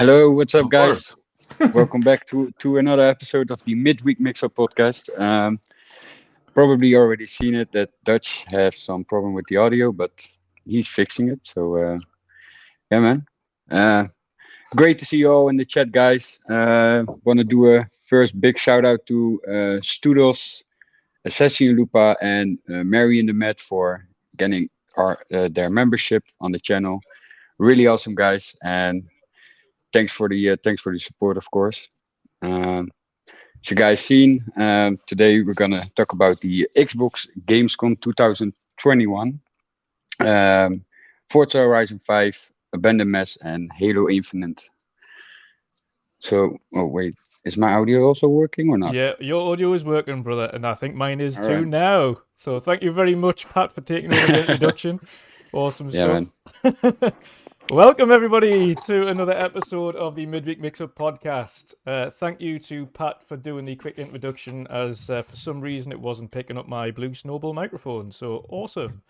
Hello, what's up, Of guys? course. Welcome back to another episode of the Midweek Mix-Up podcast. Probably already seen it that Dutch have some problem with the audio, but he's fixing it. So yeah, man. Uh, Great to see you all in the chat, guys. Want to do a first big shout out to Studos, Assassin Lupa, and Mary in the Met for getting their membership on the channel. Really awesome, guys, and thanks for the support, of course. Um, as you guys seen, today we're gonna talk about the Xbox Gamescom 2021, um, Forza Horizon 5, Abandoned Mess, and Halo Infinite. So, oh wait, is my audio also working or not? Yeah, your audio is working, brother, and I think mine is All too right. now. So thank you very much, Pat, for taking over the introduction. Awesome Yeah, stuff. Welcome, everybody, to another episode of the Midweek Mix-Up podcast. Thank you to Pat for doing the quick introduction, as for some reason it wasn't picking up my Blue Snowball microphone, so awesome.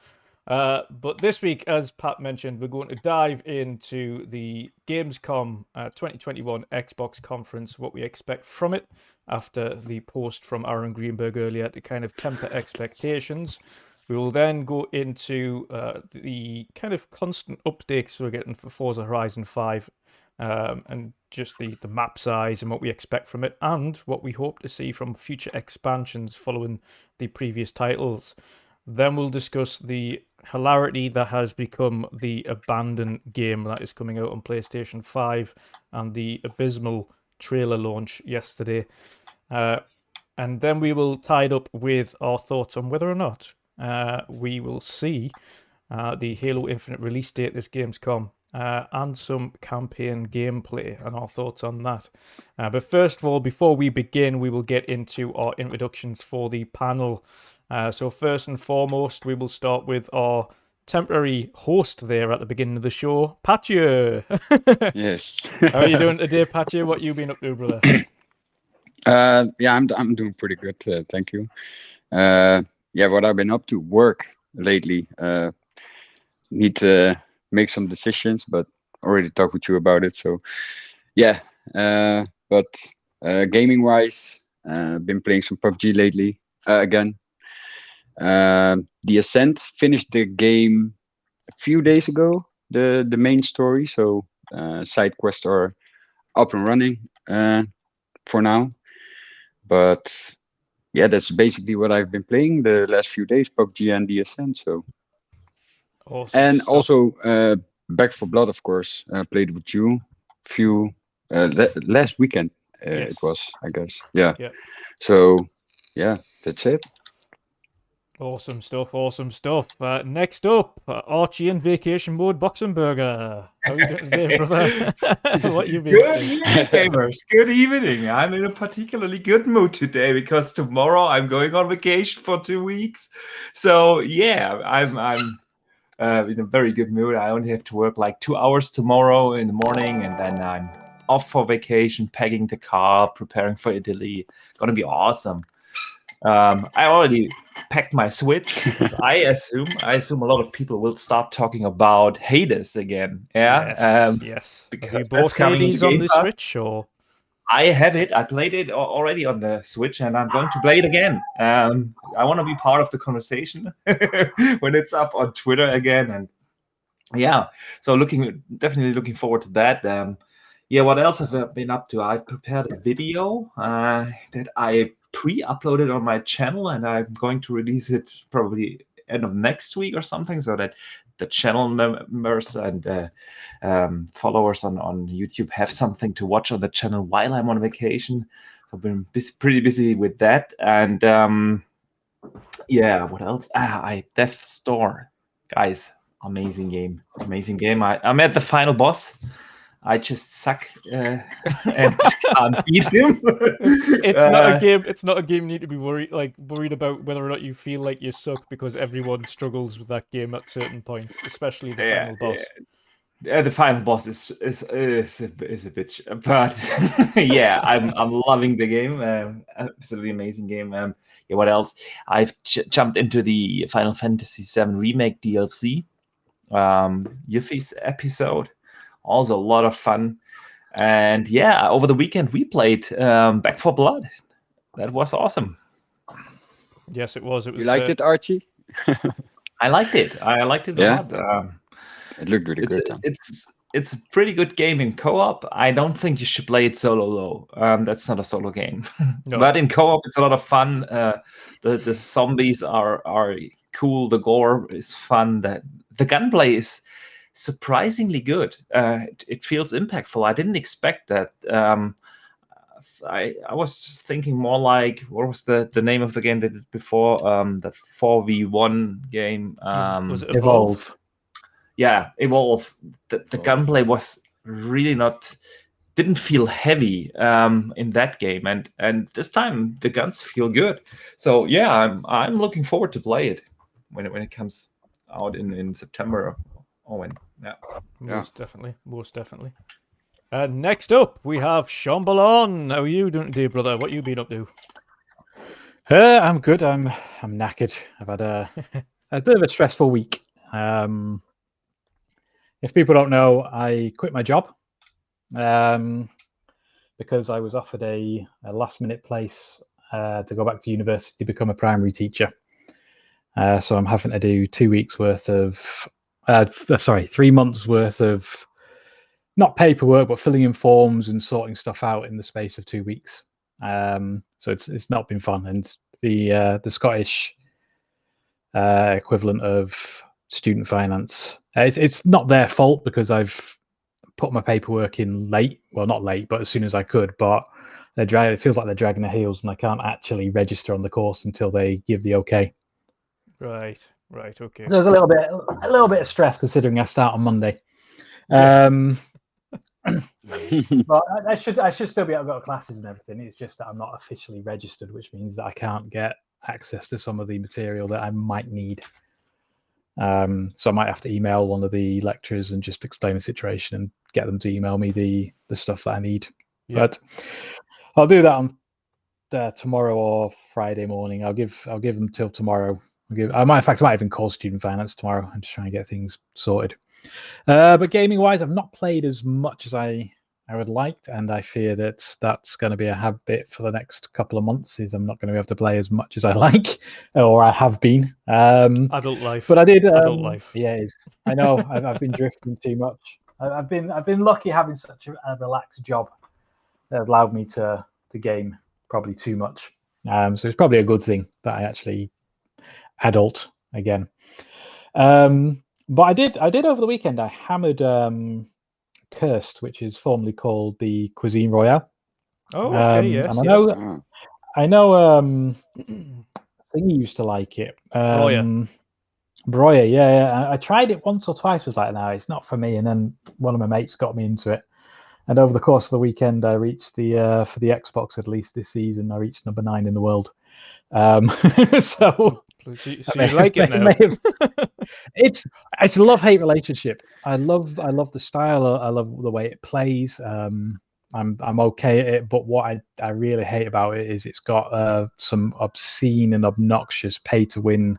But this week, as Pat mentioned, we're going to dive into the Gamescom 2021 Xbox conference, what we expect from it after the post from Aaron Greenberg earlier to kind of temper expectations. We will then go into the kind of constant updates we're getting for Forza Horizon 5 and just the map size and what we expect from it and what we hope to see from future expansions following the previous titles. Then we'll discuss the hilarity that has become the abandoned game that is coming out on PlayStation 5 and the abysmal trailer launch yesterday. And then we will tie it up with our thoughts on whether or not we will see the Halo Infinite release date this Gamescom and some campaign gameplay and our thoughts on that. But first of all, before we begin, we will get into our introductions for the panel. So first and foremost, we will start with our temporary host there at the beginning of the show, Patje. yes. How are you doing today, Patje? What you been up to, brother? Yeah, I'm doing pretty good. Thank you. Yeah, what I've been up to, work lately. Need to make some decisions, but already talked with you about it. So yeah, but gaming wise, been playing some PUBG lately again. The Ascent finished the game a few days ago, the main story. So side quests are up and running for now. But yeah, that's basically what I've been playing the last few days, PUBG and the Ascent. So Awesome and stuff. also Back for Blood, of course. Played with you few last weekend. Yes. It was, I guess. Yeah. Yeah. So yeah, that's it. Awesome stuff, awesome stuff. Next up, Archie in vacation mode, Boxenberger. How are you doing today, brother? What you been Good up to? evening, gamers. Good evening. I'm in a particularly good mood today because tomorrow I'm going on vacation for 2 weeks. So yeah, I'm in a very good mood. I only have to work like 2 hours tomorrow in the morning, and then I'm off for vacation, packing the car, preparing for Italy. Gonna be awesome. I already packed my Switch because I assume a lot of people will start talking about Hades again. Yeah. Yes. Have Because you that's bought coming into Hades on Game the Pass. Switch, or? I have it. I played it already on the Switch, and I'm going to play it again. I want to be part of the conversation when it's up on Twitter again, and yeah. So definitely looking forward to that. Yeah. What else have I been up to? I've prepared a video that I pre-uploaded on my channel, and I'm going to release it probably end of next week or something, so that the channel members and followers on YouTube have something to watch on the channel while I'm on vacation. I've been pretty busy with that, and yeah. What else? Death Store, guys. Amazing game. I'm at the final boss. I just suck and can't beat him. It's not a game. It's not a game you need to be worried about whether or not you feel like you suck, because everyone struggles with that game at certain points, especially the final boss. Yeah, the final boss is a bitch, but yeah, I'm loving the game. Absolutely amazing game. Yeah, what else? I've jumped into the Final Fantasy VII Remake DLC, Yuffie's episode. Also a lot of fun. And yeah, over the weekend we played Back 4 Blood. That was awesome. Yes, it was. It was. You liked it, Archie? I liked it. I liked it a lot. It looked really good. It's a pretty good game in co-op. I don't think you should play it solo though. That's not a solo game. No. But in co-op, it's a lot of fun. The zombies are cool. The gore is fun. The gunplay is surprisingly good. It feels impactful. I didn't expect that. I was thinking more like, what was the name of the game they did before? That 4v1 game. Was it Evolve? Yeah, Evolve. The gunplay was really didn't feel heavy in that game, and this time the guns feel good. So yeah, I'm looking forward to play it when it comes out in September or when. Yeah. Most definitely. Next up, we have Shomberlon. How are you doing today, brother? What you been up to? I'm good. I'm knackered. I've had a bit of a stressful week. If people don't know, I quit my job because I was offered a last-minute place to go back to university to become a primary teacher. So I'm having to do 2 weeks worth of, 3 months worth of, not paperwork, but filling in forms and sorting stuff out in the space of 2 weeks. So it's not been fun. And the Scottish equivalent of student finance, it's not their fault because I've put my paperwork in late. Well, not late, but as soon as I could. But it feels like they're dragging their heels, and I can't actually register on the course until they give the okay. Right, okay. So there's a little bit of stress considering I start on Monday. But I should still be able to go to classes and everything. It's just that I'm not officially registered, which means that I can't get access to some of the material that I might need. So I might have to email one of the lecturers and just explain the situation and get them to email me the stuff that I need. Yeah. But I'll do that on tomorrow or Friday morning. I'll give them till tomorrow. I might even call student finance tomorrow. I'm just trying to get things sorted. But gaming wise, I've not played as much as I would like, and I fear that that's going to be a habit for the next couple of months. Is I'm not going to be able to play as much as I like, or I have been. Adult life, but I did. Adult life. Yeah, it is. I know. I've been drifting too much. I've been lucky having such a relaxed job that allowed me to game probably too much. So it's probably a good thing that I actually adult again. But I did over the weekend. I hammered Cursed, which is formerly called the Cuisine Royale. Oh, okay, yes. And I know. I think you used to like it. Broyer, yeah. I tried it once or twice. Was like, no, it's not for me. And then one of my mates got me into it. And over the course of the weekend, I reached the for the Xbox at least this season. I reached number 9 in the world. So you like it now? It's a love-hate relationship. I love the style. I love the way it plays. I'm okay at it, but what I really hate about it is it's got some obscene and obnoxious pay-to-win,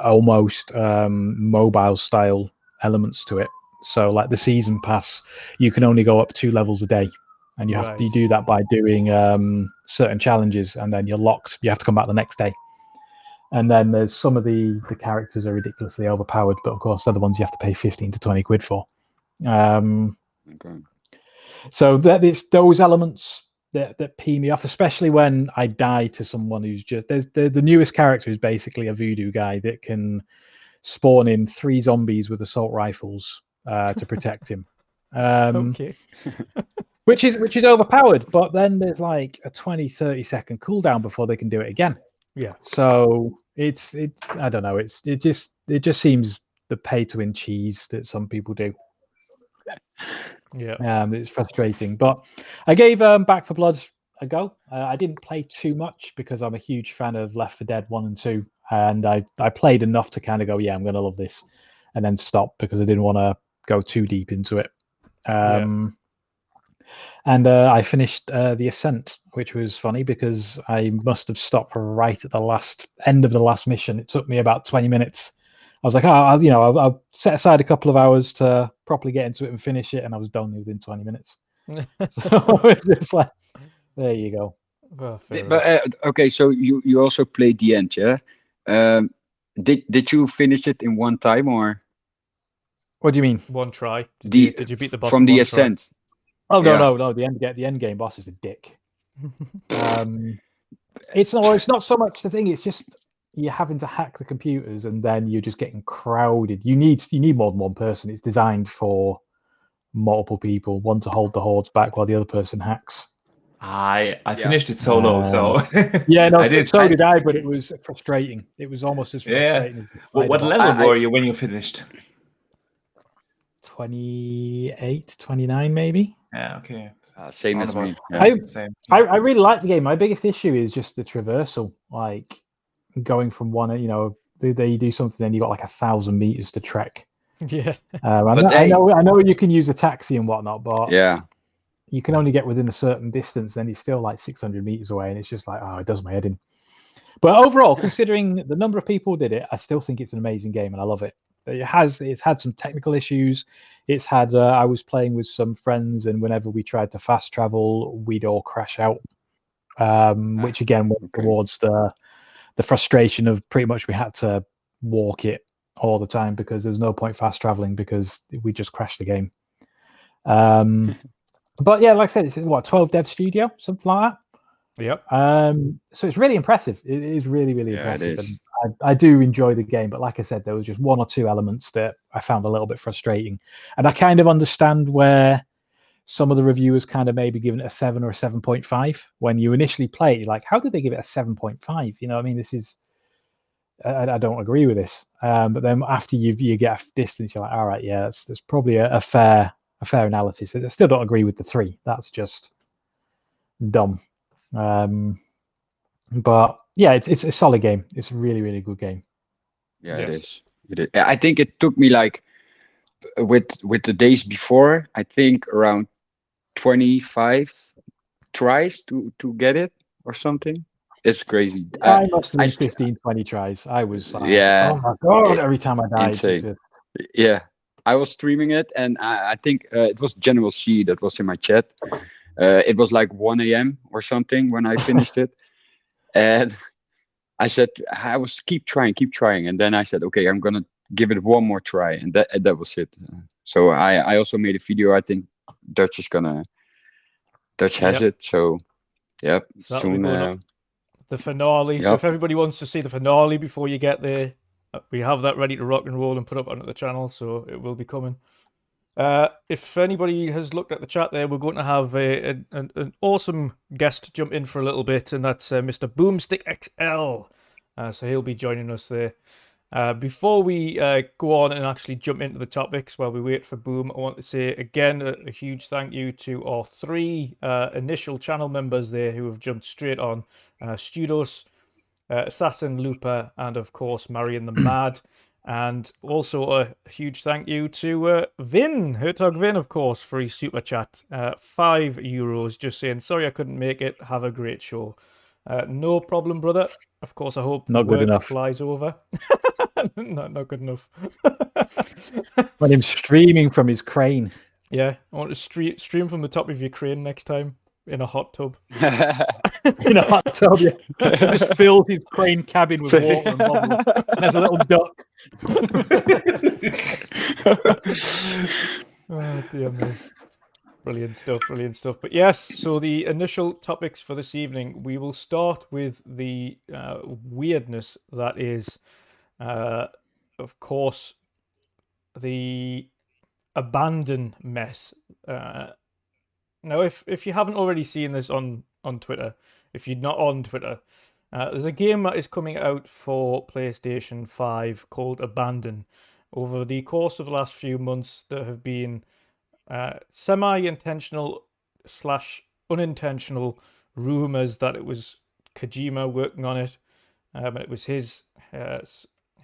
almost mobile style elements to it. So like the season pass, you can only go up 2 levels a day, and you have to do that by doing certain challenges, and then you're locked. You have to come back the next day. And then there's some of the characters are ridiculously overpowered, but of course they're the ones you have to pay 15 to 20 quid for. Okay. So that it's those elements that pee me off, especially when I die to someone who's just the newest character is basically a voodoo guy that can spawn in 3 zombies with assault rifles to protect him. Okay. which is overpowered, but then there's like a 20-30 second cooldown before they can do it again. Yeah. So it I don't know. It just seems the pay to win cheese that some people do. Yeah. It's frustrating, but I gave Back 4 Blood a go. I didn't play too much because I'm a huge fan of Left 4 Dead 1 and 2, and I played enough to kind of go, yeah, I'm going to love this, and then stop because I didn't want to go too deep into it. And I finished The Ascent, which was funny because I must have stopped right at the end of the last mission. It took me about 20 minutes. I was like, I'll set aside a couple of hours to properly get into it and finish it, and I was done within 20 minutes. So it's just like, there you go. Well, fair But enough. okay, so you also played the end, yeah? Did you finish it in one time or What do you mean? One try. the Did you beat the boss from in the one try? ascent? Oh no, Yeah. no. The end game boss is a dick. It's not so much the thing. It's just you're having to hack the computers, and then you're just getting crowded. You need more than one person. It's designed for multiple people, one to hold the hordes back while the other person hacks. I finished it solo, so Yeah, no, I did. so did I, but it was frustrating. It was almost as Yeah. frustrating as the What spider box. level were you when you finished? 28, 29 maybe. Yeah, okay. Same as me. Roundabout. Yeah. Same. I really like the game. My biggest issue is just the traversal, like going from one. They do something, then you got like 1,000 meters to trek. Yeah. I know you can use a taxi and whatnot, but Yeah. you can only get within a certain distance. Then it's still like 600 meters away, and it's just like, oh, it does my head in. But overall, considering the number of people who did it, I still think it's an amazing game, and I love it. It's had some technical issues. It's had I was playing with some friends, and whenever we tried to fast travel, we'd all crash out, which again went towards the frustration of pretty much we had to walk it all the time because there was no point fast traveling because we just crashed the game. But yeah, like I said, it's what 12 dev studio, something like that. Yep. So it's really impressive. It is really, really Yeah, it impressive. is. And I do enjoy the game, but like I said, there was just one or two elements that I found a little bit frustrating. And I kind of understand where some of the reviewers kind of maybe given it a 7 or a 7.5 when you initially play it. You're like, how did they give it a 7.5? You know, I mean, this is I don't agree with this. But then after you get a distance, you're like, all right, yeah, that's probably a fair analysis. I still don't agree with the 3. That's just dumb. But yeah, it's a solid game. It's a really, really good game. Yeah, Yes. it is. It is. I think it took me like with the days before, I think around 25 tries to get it or something. It's crazy. I must have been I st- 15, 20 tries. I was like, Yeah, oh my god, every time I died. insane. Yeah, I was streaming it, and I think it was General C that was in my chat. It was like 1 a.m. or something when I finished it, and I said I was keep trying, and then I said, okay, I'm gonna give it one more try, and that was it. So I also made a video. I think Dutch has Yep. it. So yep, So that'll be soon. going up. The finale. So Yep. if everybody wants to see the finale before you get there, we have that ready to rock and roll and put up onto the channel, so it will be coming. If anybody has looked at the chat there, we're going to have an awesome guest jump in for a little bit, and that's Mr. Boomstick XL. So he'll be joining us there. Before we go on and actually jump into the topics while we wait for Boom, I want to say again a huge thank you to our 3 initial channel members there who have jumped straight on. Studos, Assassin, Looper, and of course Marion the Mad. And also a huge thank you to Vin, Hertog Vin, of course, for his super chat. €5, just saying, sorry I couldn't make it. Have a great show. No problem, brother. Of course, I hope Not good work enough. flies over. not good enough. When him streaming from his crane. Yeah, I want to stream from the top of your crane next time in a hot tub. In a hot tub, yeah. He just fills his crane cabin with water and bubbles. And there's a little duck. Oh, dear me. Brilliant stuff. But yes, so the initial topics for this evening, we will start with the weirdness that is, of course, the abandon mess. Now, if you haven't already seen this on Twitter, if you're not on Twitter, there's a game that is coming out for PlayStation 5 called Abandon. Over the course of the last few months, there have been semi-intentional / unintentional rumors that it was Kojima working on it. It was his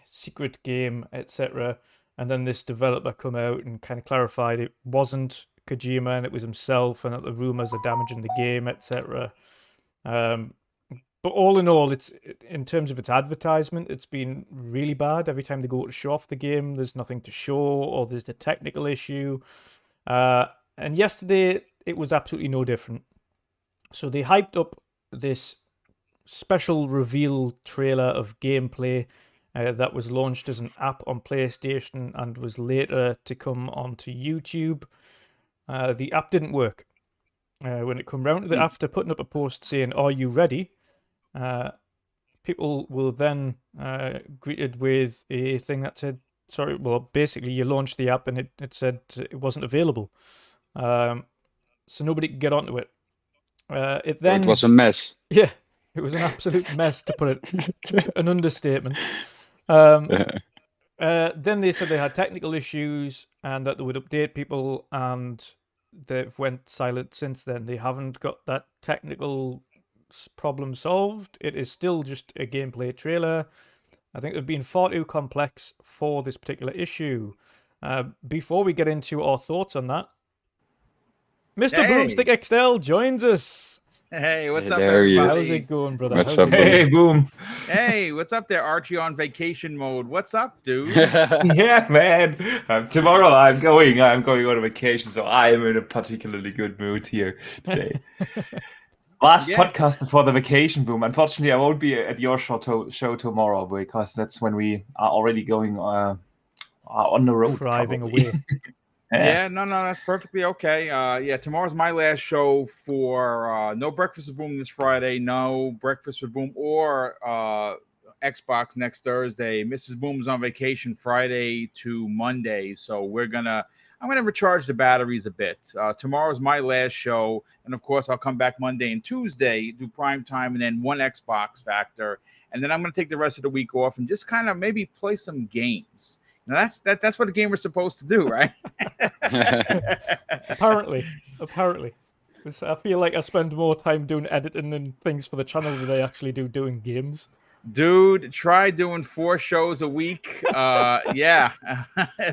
secret game, etc. And then this developer come out and kind of clarified it wasn't Kojima and it was himself, and that the rumors are damaging the game, etc. But all in all, it's in terms of its advertisement, it's been really bad. Every time they go to show off the game, there's nothing to show, or there's a technical issue. And yesterday, it was absolutely no different. So they hyped up this special reveal trailer of gameplay that was launched as an app on PlayStation and was later to come onto YouTube. The app didn't work. When it come round to the after putting up a post saying, "Are you ready?" People were then greeted with a thing that said, "Sorry, well, basically you launched the app and it said it wasn't available." So nobody could get onto it. It was a mess. Yeah, it was an absolute mess, to put it an understatement. Then they said they had technical issues and that they would update people, and they've went silent since then. They haven't got that technical problem solved. It is still just a gameplay trailer. I think they've been far too complex for this particular issue. Before we get into our thoughts on that, Mr. Broomstick XL joins us. Hey, what's up, there he is. everybody? How's it going, brother? What's up, Hey, Boom. Hey, what's up there, Archie on vacation mode? What's up, dude? Yeah, man. Tomorrow I'm going on a vacation, so I am in a particularly good mood here today. Last podcast before the vacation, Boom. Unfortunately, I won't be at your show tomorrow because that's when we are already going on the road. Driving probably. away. Yeah, no, that's perfectly okay. Tomorrow's my last show for no Breakfast with Boom this Friday, no Breakfast with Boom or Xbox next Thursday. Mrs. Boom's on vacation Friday to Monday, so I'm gonna recharge the batteries a bit. Tomorrow's my last show, and of course I'll come back Monday and Tuesday, do prime time, and then one Xbox Factor, and then I'm gonna take the rest of the week off and just kind of maybe play some games. Now that's what a gamer's supposed to do, right? Apparently. I feel like I spend more time doing editing and things for the channel than I actually do doing games. Dude, try doing 4 shows a week. Yeah,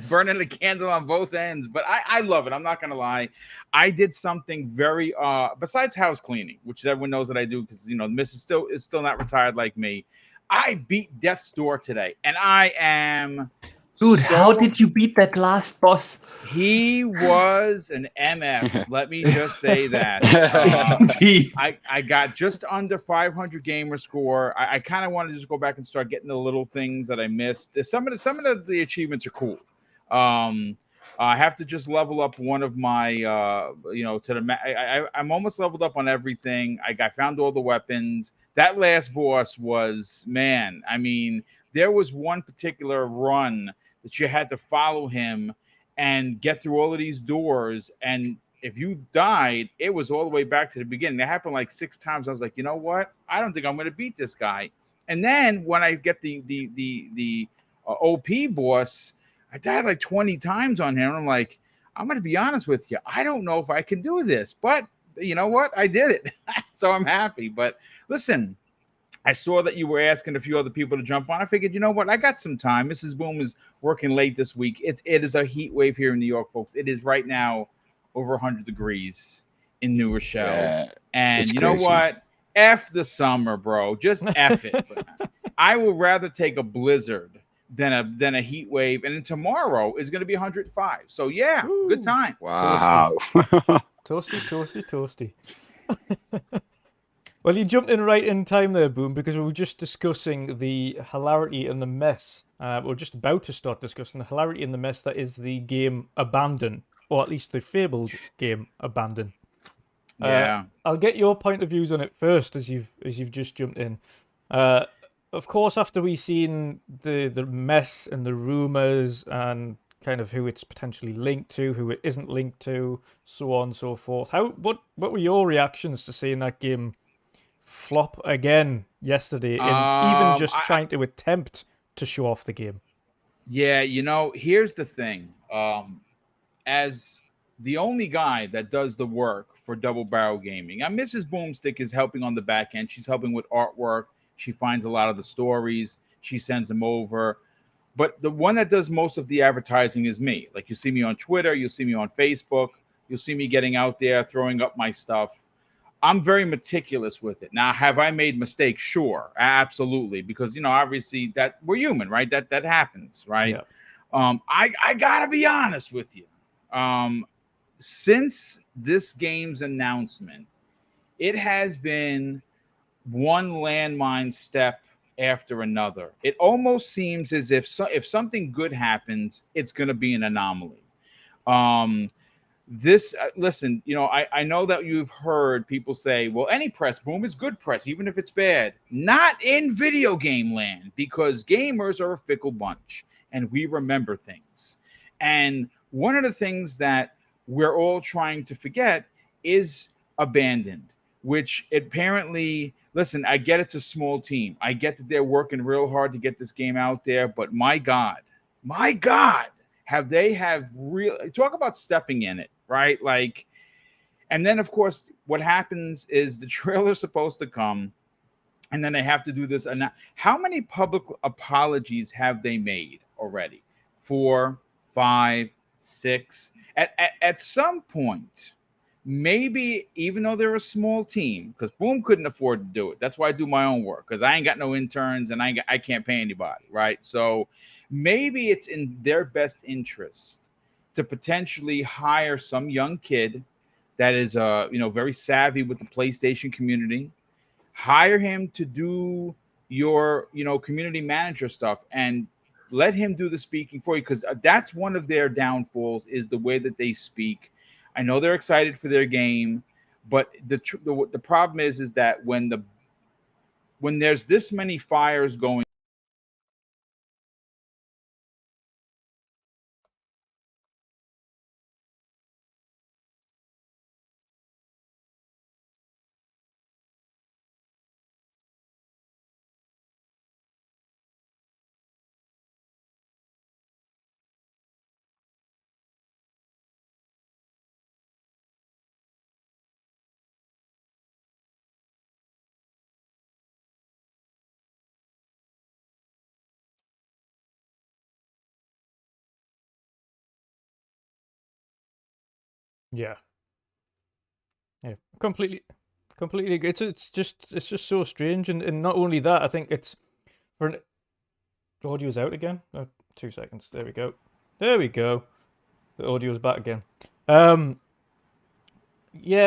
burning the candle on both ends. But I love it. I'm not gonna lie. I did something very besides house cleaning, which everyone knows that I do because the missus is still not retired like me. I beat Death's Door today, and I am. Dude, how did you beat that last boss? He was an MF. Let me just say that. I got just under 500 gamer score. I kind of want to just go back and start getting the little things that I missed. Some of the achievements are cool. I have to just level up one of my, I'm almost leveled up on everything. I found all the weapons. That last boss was, man, I mean, there was one particular run that you had to follow him and get through all of these doors. And if you died, it was all the way back to the beginning. It happened like 6 times. I was like, you know what? I don't think I'm going to beat this guy. And then when I get the OP boss, I died like 20 times on him. I'm like, I'm going to be honest with you. I don't know if I can do this, but you know what? I did it. So I'm happy. But listen, I saw that you were asking a few other people to jump on. I figured, you know what? I got some time. Mrs. Boom is working late this week. It is a heat wave here in New York, folks. It is right now over 100 degrees in New Rochelle. Yeah, and you know what? F the summer, bro. Just F it. I would rather take a blizzard than a heat wave. And then tomorrow is going to be 105. So yeah, Ooh, good time. Wow. Toasty. Well, you jumped in right in time there, Boom, because we were just discussing the hilarity and the mess. We're just about to start discussing the hilarity and the mess that is the game Abandon, or at least the fabled game Abandon. Yeah. I'll get your point of views on it first, as you've just jumped in. Of course, after we've seen the mess and the rumors and kind of who it's potentially linked to, who it isn't linked to, so on and so forth. What were your reactions to seeing that game flop again yesterday, and even just trying to attempt to show off the game? Yeah, here's the thing. As the only guy that does the work for Double Barrel Gaming, and Mrs. Boomstick is helping on the back end. She's helping with artwork. She finds a lot of the stories. She sends them over. But the one that does most of the advertising is me. Like, you see me on Twitter. You'll see me on Facebook. You'll see me getting out there, throwing up my stuff. I'm very meticulous with it. Now, have I made mistakes? Sure, absolutely, because obviously that we're human, right? That happens, right? Yeah. I gotta be honest with you. since this game's announcement, it has been one landmine step after another. It almost seems as if if something good happens, it's going to be an anomaly. Listen, I know that you've heard people say, well, any press boom is good press, even if it's bad. Not in video game land, because gamers are a fickle bunch and we remember things. And one of the things that we're all trying to forget is Abandoned, which apparently, listen, I get it's a small team. I get that they're working real hard to get this game out there, but my God, have real talk about stepping in it, right? Like, and then of course what happens is the trailer's supposed to come, and then they have to do this. And how many public apologies have they made already? 4, 5, 6. At some point, maybe, even though they're a small team, because Boom couldn't afford to do it. That's why I do my own work, because I ain't got no interns and I can't pay anybody, right? So maybe it's in their best interest to potentially hire some young kid that is very savvy with the PlayStation community. Hire him to do your community manager stuff and let him do the speaking for you, because that's one of their downfalls, is the way that they speak. I know they're excited for their game, but the problem is that when there's this many fires going. Yeah, completely. It's just so strange, and not only that, I think it's for an audio's out again. 2 seconds. There we go. The audio's back again. Yeah,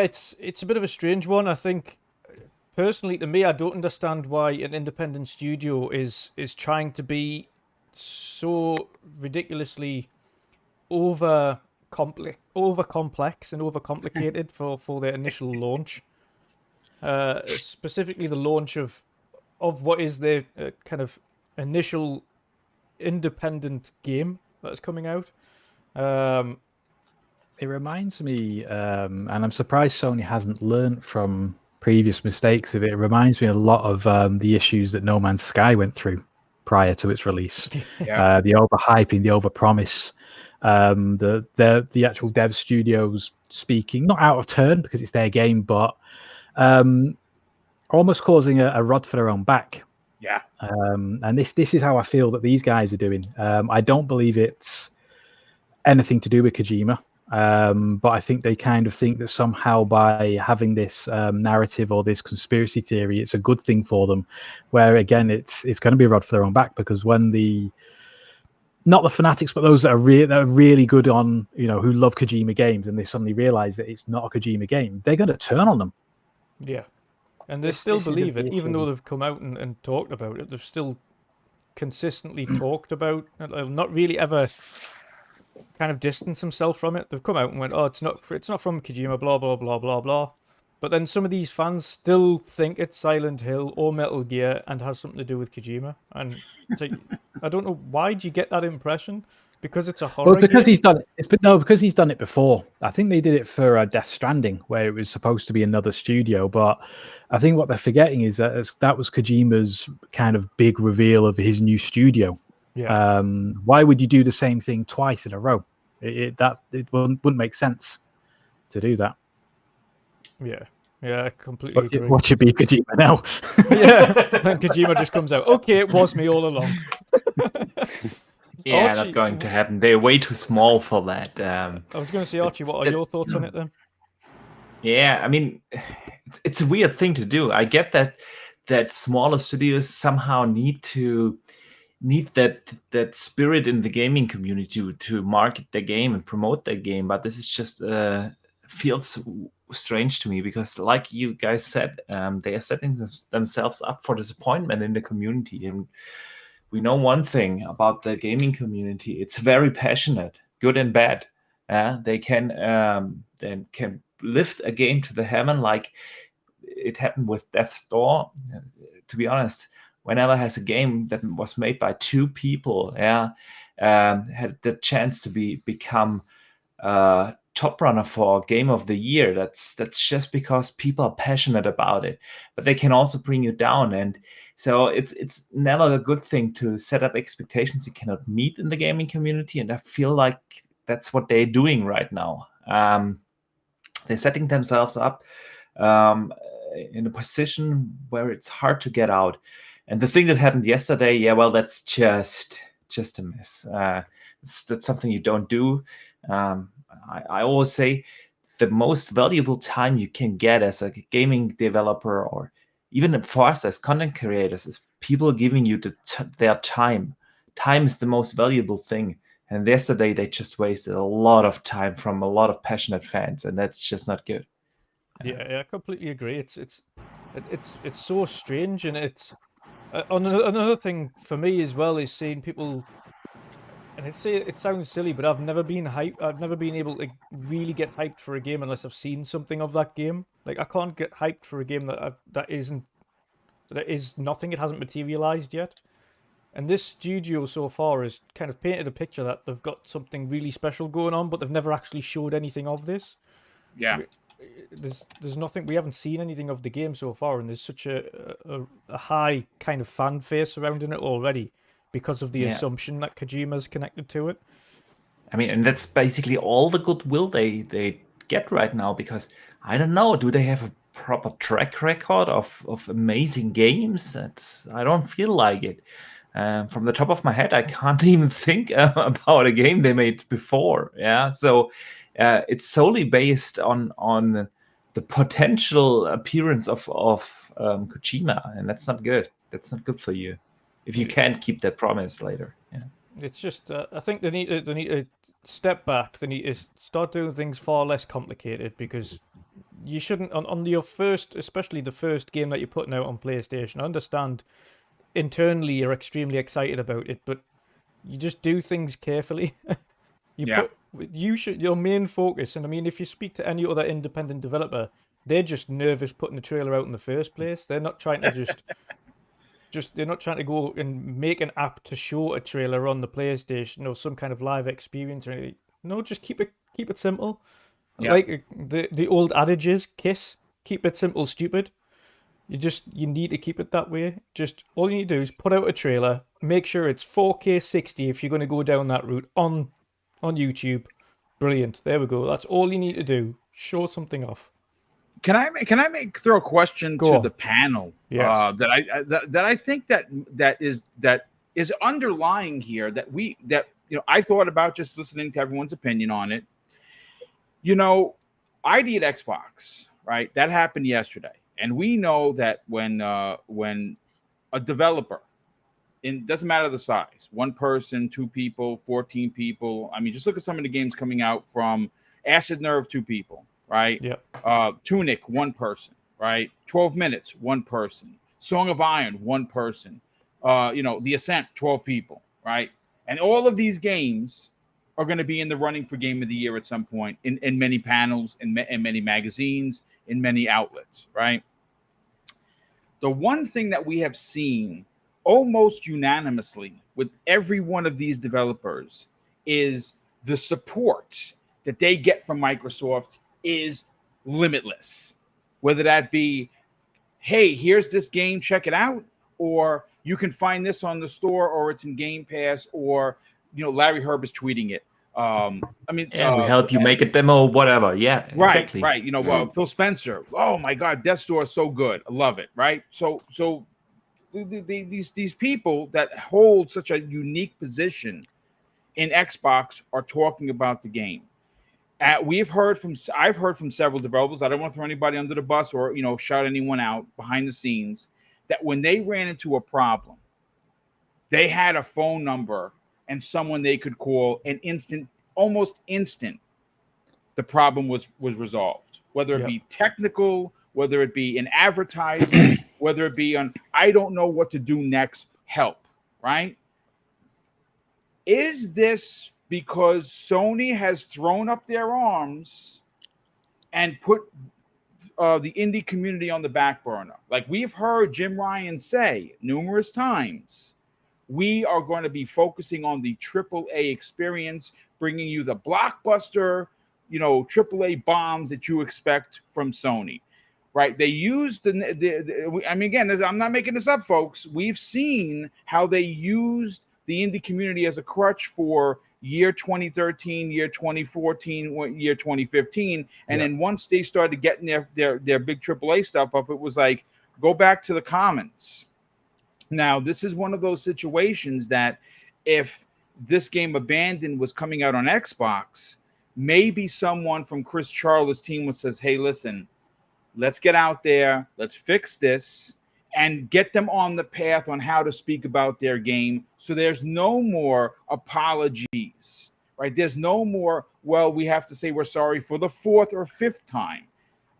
it's a bit of a strange one. I think personally, to me, I don't understand why an independent studio is trying to be so ridiculously over complex and overcomplicated for their initial launch. Specifically, the launch of what is their kind of initial independent game that's coming out. It reminds me, and I'm surprised Sony hasn't learned from previous mistakes of it. It reminds me a lot of the issues that No Man's Sky went through prior to its release. Yeah. The overhyping, the overpromise, the actual dev studios speaking not out of turn because it's their game, but almost causing a rod for their own back. Yeah. And this is how I feel that these guys are doing. I don't believe it's anything to do with Kojima. But I think they kind of think that somehow by having this narrative or this conspiracy theory, it's a good thing for them. Where again, it's going to be a rod for their own back, because when not the fanatics, but those that are really good on, who love Kojima games, and they suddenly realize that it's not a Kojima game, they're going to turn on them. Yeah, and they still believe it, even though they've come out and talked about it. They've still consistently talked about, not really ever kind of distance themselves from it. They've come out and went, "Oh, it's not from Kojima," blah blah blah blah blah. But then some of these fans still think it's Silent Hill or Metal Gear and has something to do with Kojima. And it's like, I don't know, why do you get that impression? Because it's a horror. Well, because game? he's done it. Because he's done it before. I think they did it for Death Stranding, where it was supposed to be another studio. But I think what they're forgetting is that was Kojima's kind of big reveal of his new studio. Yeah. Why would you do the same thing twice in a row? It wouldn't make sense to do that. Yeah, I completely agree. What should be Kojima now? Yeah, then Kojima just comes out. Okay, it was me all along. Yeah, Archie, not going to happen. They're way too small for that. I was going to say, Archie, what are your thoughts on it then? Yeah, I mean, it's a weird thing to do. I get that smaller studios somehow need to need that spirit in the gaming community to market the game and promote the game. But this is just feels strange to me, because like you guys said, they are setting themselves up for disappointment in the community. And we know one thing about the gaming community: it's very passionate, good and bad. They can lift a game to the heaven, like it happened with Death's Door. To be honest, whenever has a game that was made by two people, had the chance to become top runner for Game of the Year, that's just because people are passionate about it. But they can also bring you down, and so it's never a good thing to set up expectations you cannot meet in the gaming community. And I feel like that's what they're doing right now. They're setting themselves up in a position where it's hard to get out. And the thing that happened yesterday, well, that's just a mess. That's something you don't do. I always say the most valuable time you can get as a gaming developer, or even for us as content creators, is people giving you their time. Time is the most valuable thing. And yesterday they just wasted a lot of time from a lot of passionate fans, and that's just not good. Yeah, I completely agree. It's so strange, and it's another thing for me as well is seeing people. And it sounds silly, but I've never been hyped. I've never been able to really get hyped for a game unless I've seen something of that game. Like I can't get hyped for a game that is nothing. It hasn't materialized yet. And this studio so far has kind of painted a picture that they've got something really special going on, but they've never actually showed anything of this. Yeah. There's nothing. We haven't seen anything of the game so far, and there's such a high kind of fan face surrounding it already, because of the assumption that Kojima's connected to it. I mean, and that's basically all the goodwill they get right now, because I don't know, do they have a proper track record of amazing games? I don't feel like it. From the top of my head, I can't even think about a game they made before. Yeah, so it's solely based on the potential appearance of Kojima, and that's not good. That's not good for you if you can't keep that promise later. Yeah, it's just I think they need to step back. They need to start doing things far less complicated, because you shouldn't on your first, especially the first game that you're putting out on PlayStation. I understand internally you're extremely excited about it, but you just do things carefully. Your main focus, and I mean, if you speak to any other independent developer, they're just nervous putting the trailer out in the first place. They're not trying to they're not trying to go and make an app to show a trailer on the PlayStation or some kind of live experience or anything. No, just keep it simple. Yeah. Like the old adage is, KISS, keep it simple, stupid. You need to keep it that way. Just all you need to do is put out a trailer, make sure it's 4K 60 if you're going to go down that route on YouTube. Brilliant. There we go. That's all you need to do. Show something off. Can I throw a question to the panel? Yes. That I think that is underlying here that I thought about just listening to everyone's opinion on it. ID at Xbox, right? That happened yesterday. And we know that when a developer, it doesn't matter the size, 1 person, 2 people, 14 people. I mean, just look at some of the games coming out from Acid Nerve, 2 people, right? Yep. Tunic, 1 person, right? 12 Minutes, 1 person. Song of Iron, 1 person. The Ascent, 12 people, right? And all of these games are going to be in the running for Game of the Year at some point in many panels, in many magazines, in many outlets, right? The one thing that we have seen almost unanimously with every one of these developers is the support that they get from Microsoft is limitless. Whether that be, hey, here's this game, check it out, or you can find this on the store, or it's in Game Pass, or Larry Herb is tweeting it. We help you make a demo, whatever. Yeah, exactly. Right. Phil Spencer. Oh my God, Death's Door is so good. I love it. Right. So these people that hold such a unique position in Xbox are talking about the game. I've heard from several developers. I don't want to throw anybody under the bus or shout anyone out behind the scenes, that when they ran into a problem, They had a phone number and someone they could call, and almost instant, the problem was resolved. Whether it be technical, whether it be in advertising, whether it be on, I don't know what to do next, help, right? Is this because Sony has thrown up their arms and put the indie community on the back burner? Like we've heard Jim Ryan say numerous times, we are going to be focusing on the AAA experience, bringing you the blockbuster, AAA bombs that you expect from Sony, right? They used I mean, again, I'm not making this up, folks. We've seen how they used the indie community as a crutch for year 2013, year 2014, year 2015. And then once they started getting their big AAA stuff up, it was like, go back to the commons. Now, this is one of those situations that if this game Abandoned was coming out on Xbox, maybe someone from Chris Charles' team says, hey, listen, let's get out there, let's fix this, and get them on the path on how to speak about their game. So there's no more apologies, right? There's no more, well, we have to say we're sorry for the fourth or fifth time.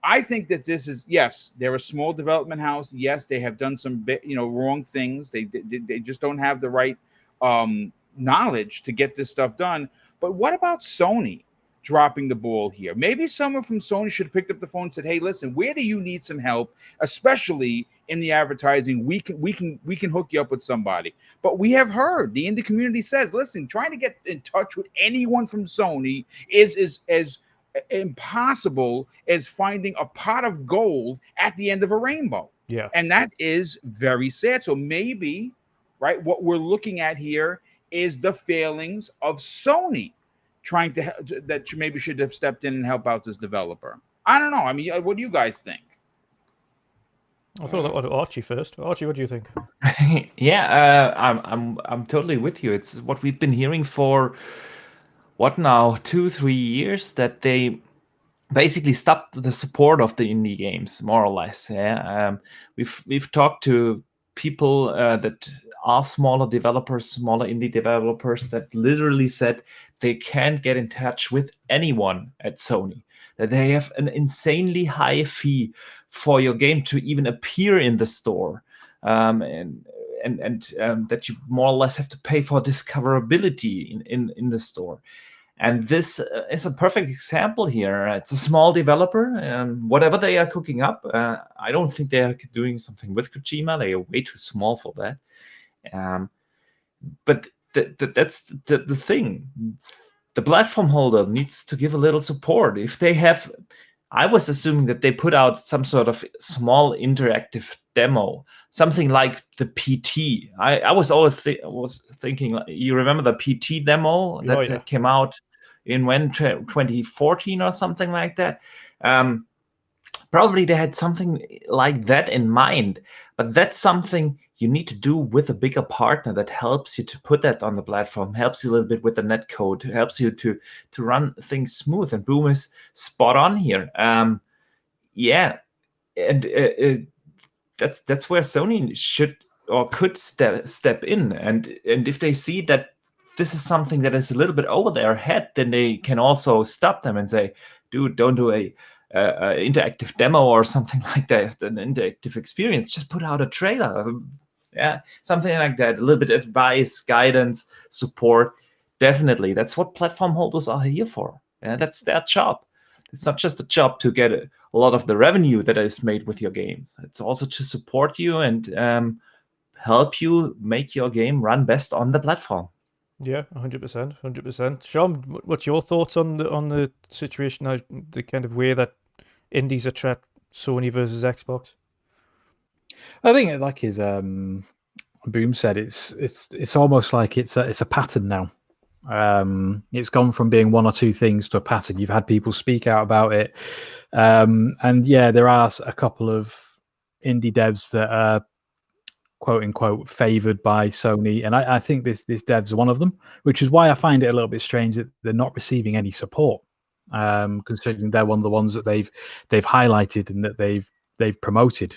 I think that this is, yes, they're a small development house. Yes, they have done some, wrong things. They just don't have the right knowledge to get this stuff done. But what about Sony dropping the ball here? Maybe someone from Sony should have picked up the phone and said, hey, listen, where do you need some help, especially in the advertising? We can hook you up with somebody. But we have heard the indie community says, listen, trying to get in touch with anyone from Sony is as impossible as finding a pot of gold at the end of a rainbow. Yeah. And that is very sad. So maybe, right, what we're looking at here is the failings of Sony trying to, that you maybe should have stepped in and help out this developer. I don't know. I mean, what do you guys think? I thought that was Archie first. Archie, what do you think? I'm totally with you. It's what we've been hearing for what now, 2-3 years, that they basically stopped the support of the indie games, more or less. Yeah, we've talked to people that are smaller developers, smaller indie developers, that literally said they can't get in touch with anyone at Sony, that they have an insanely high fee for your game to even appear in the store, and that you more or less have to pay for discoverability in the store. And this is a perfect example here. It's a small developer, whatever they are cooking up. I don't think they are doing something with Kojima. They are way too small for that. But that's the thing. The platform holder needs to give a little support. If they have, I was assuming that they put out some sort of small interactive demo, something like the PT. I was always thinking, you remember the PT demo that came out in 2014 or something like that? Probably they had something like that in mind, but that's something you need to do with a bigger partner that helps you to put that on the platform, helps you a little bit with the netcode, helps you to run things smooth. And Boom is spot on here. And that's where Sony should or could step in. And if they see that this is something that is a little bit over their head, then they can also stop them and say, dude, don't do a interactive demo or something like that, an interactive experience. Just put out a trailer. Yeah, something like that. A little bit of advice, guidance, support. Definitely. That's what platform holders are here for. Yeah, that's their job. It's not just a job to get a lot of the revenue that is made with your games. It's also to support you and help you make your game run best on the platform. Yeah, 100%, 100%. Sean, what's your thoughts on the situation now, the kind of way that indies attract Sony versus Xbox? I think, like his Boom said, it's almost like it's a pattern now. It's gone from being one or two things to a pattern. You've had people speak out about it, and yeah, there are a couple of indie devs that are quote unquote favored by Sony, and I think this dev's one of them, which is why I find it a little bit strange that they're not receiving any support, considering they're one of the ones that they've highlighted and that they've promoted.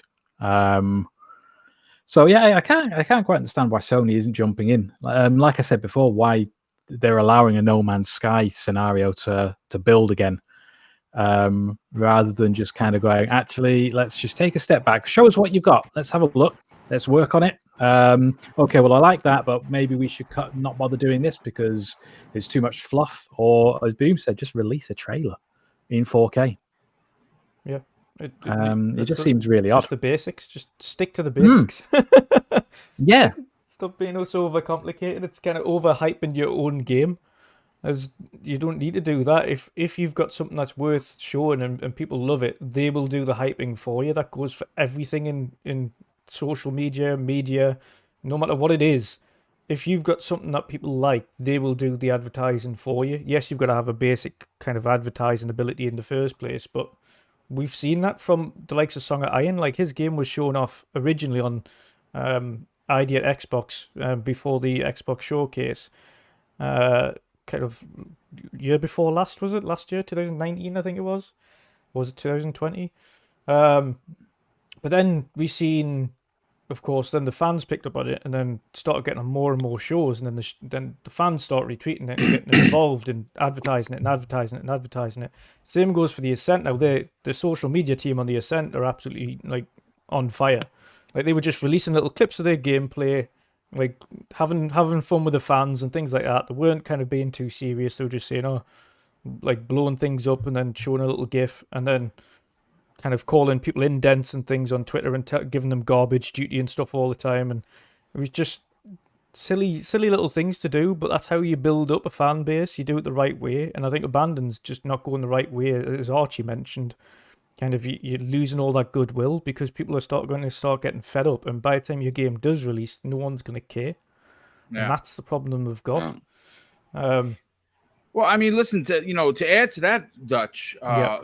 So yeah, I can't quite understand why Sony isn't jumping in. Like I said before, why they're allowing a No Man's Sky scenario to build again, rather than just kind of going, actually, let's just take a step back, show us what you've got, let's have a look, let's work on it. Okay, well, I like that, but maybe we should not bother doing this because there's too much fluff. Or as Boom said, just release a trailer in 4K. Yeah. It just seems really odd. Just the basics. Just stick to the basics. Yeah. Stop being so overcomplicated. It's kind of overhyping your own game. As you don't need to do that. If you've got something that's worth showing and people love it, they will do the hyping for you. That goes for everything in social media, no matter what it is. If you've got something that people like, they will do the advertising for you. Yes, you've got to have a basic kind of advertising ability in the first place, but we've seen that from the likes of Song of Iron. Like, his game was shown off originally on ID at Xbox before the Xbox showcase. Kind of year before last, was it? Last year, 2019, I think it was. Or was it 2020? But then we seen, of course, then the fans picked up on it and then started getting on more and more shows, and then then the fans start retweeting it and getting involved in advertising it and advertising it and advertising it. Same goes for the Ascent now. The social media team on the Ascent are absolutely like on fire. Like, they were just releasing little clips of their gameplay, like having fun with the fans and things like that. They weren't kind of being too serious. They were just saying, oh, like blowing things up and then showing a little GIF and then kind of calling people indents and things on Twitter and giving them garbage duty and stuff all the time. And it was just silly little things to do, but that's how you build up a fan base. You do it the right way. And I think Abandon's just not going the right way, as Archie mentioned. Kind of you're losing all that goodwill because people are going to start getting fed up. And by the time your game does release, no one's going to care. Yeah. And that's the problem we've got. Yeah. Well, I mean, listen, to add to that, Dutch,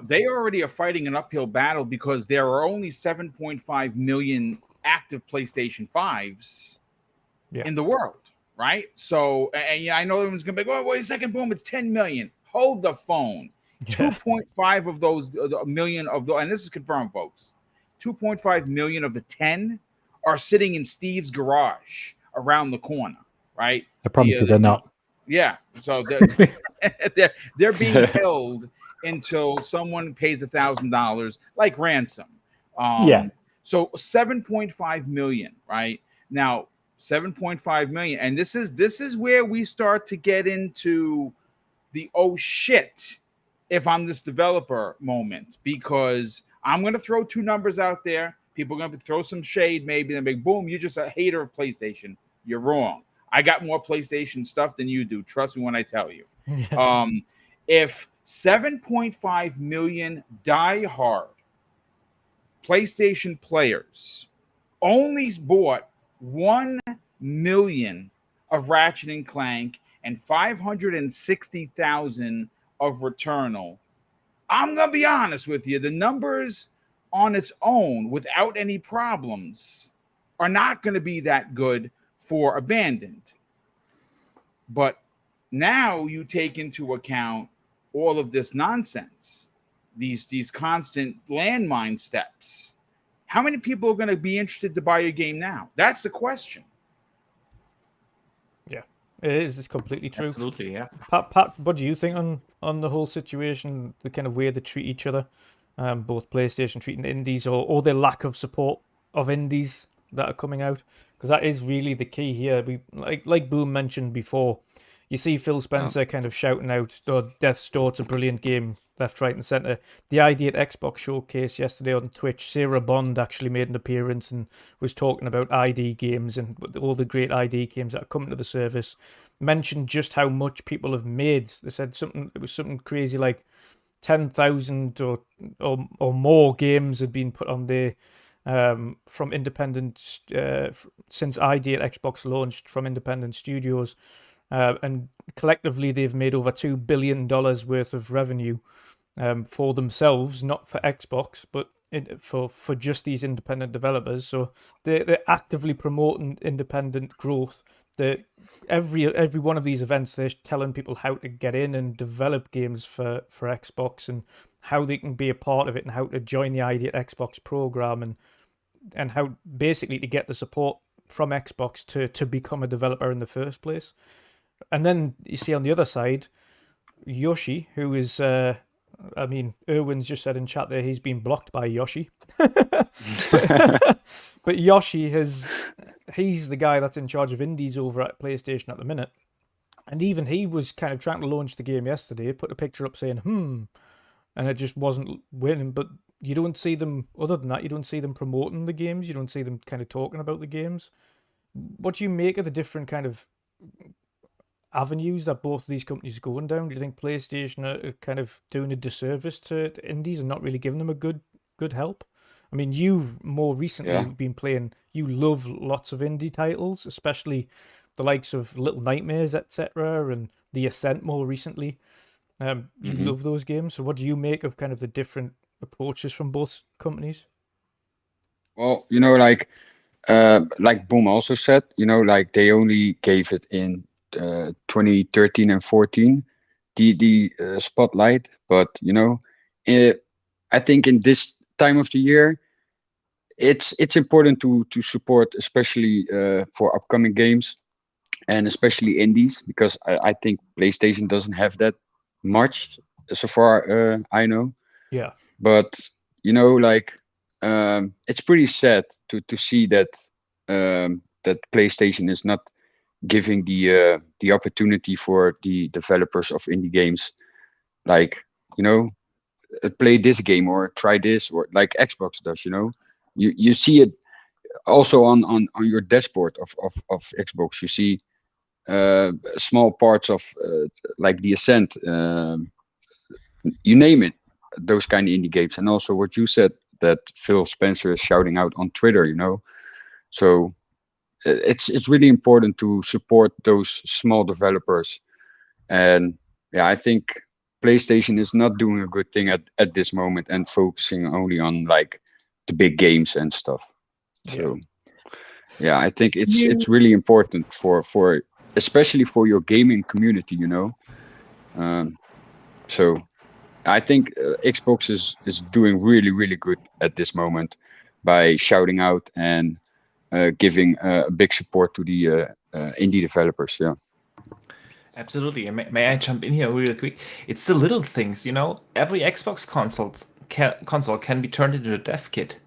they already are fighting an uphill battle because there are only 7.5 million active PlayStation 5s in the world, right? So, and I know everyone's going to be like, wait a second, Boom, it's 10 million. Hold the phone. 2.5 of those million of the, and this is confirmed, folks, 2.5 million of the 10 are sitting in Steve's garage around the corner, right? I promise you they're not. Yeah, so they're being held until someone pays $1,000 like ransom. So 7.5 million, right? Now 7.5 million, and this is where we start to get into the oh shit if I'm this developer moment, because I'm gonna throw two numbers out there. People are gonna throw some shade, maybe, and be like, boom, you're just a hater of PlayStation. You're wrong. I got more PlayStation stuff than you do. Trust me when I tell you. If 7.5 million die-hard PlayStation players only bought 1 million of Ratchet and Clank and 560,000 of Returnal, I'm going to be honest with you. The numbers on its own, without any problems, are not going to be that good for Abandoned. But now you take into account all of this nonsense, these constant landmine steps. How many people are going to be interested to buy your game now? That's the question. Yeah, it is. It's completely true. Absolutely, yeah. Pat, what do you think on the whole situation, the kind of way they treat each other, both PlayStation treating indies or their lack of support of indies that are coming out? Because that is really the key here. We like Boom mentioned before, you see Phil Spencer kind of shouting out, oh, Death's Door's a brilliant game, left, right, and centre. The ID at Xbox showcase yesterday on Twitch, Sarah Bond actually made an appearance and was talking about ID games and all the great ID games that are coming to the service. Mentioned just how much people have made. They said it was something crazy like 10,000 or more games had been put on there from independent since ID at Xbox launched from independent studios. And collectively, they've made over $2 billion worth of revenue for themselves, not for Xbox, but for just these independent developers. So they're actively promoting independent growth. Every one of these events, they're telling people how to get in and develop games for Xbox and how they can be a part of it and how to join the ID at Xbox program. And and how basically to get the support from Xbox to become a developer in the first place. And then you see on the other side, Yoshi, who is, Erwin's just said in chat there he's been blocked by Yoshi. But Yoshi he's the guy that's in charge of indies over at PlayStation at the minute. And even he was kind of trying to launch the game yesterday, put a picture up saying, and it just wasn't winning. But you don't see them, other than that, you don't see them promoting the games. You don't see them kind of talking about the games. What do you make of the different kind of avenues that both of these companies are going down? Do you think PlayStation are kind of doing a disservice to indies and not really giving them a good help? I mean, you've more recently been playing, you love lots of indie titles, especially the likes of Little Nightmares, etc., and The Ascent more recently. You love those games. So what do you make of kind of the different approaches from both companies? Well, like Boom also said, like they only gave it in 2013 and 14 the spotlight, but I think in this time of the year it's important to support, especially for upcoming games and especially indies, because I think PlayStation doesn't have that much so far, I know. But like it's pretty sad to see that that PlayStation is not giving the opportunity for the developers of indie games, like play this game or try this, or like Xbox does. You see it also on your dashboard of Xbox. You see small parts of like The Ascent, you name it, those kind of indie games. And also what you said, that Phil Spencer is shouting out on Twitter, so it's really important to support those small developers. And I think PlayStation is not doing a good thing at this moment and focusing only on like the big games and stuff. So I think it's really important for especially for your gaming community, so I think Xbox is doing really, really good at this moment by shouting out and giving a big support to the indie developers. Absolutely. And may I jump in here really quick? It's the little things, Every Xbox console can be turned into a dev kit.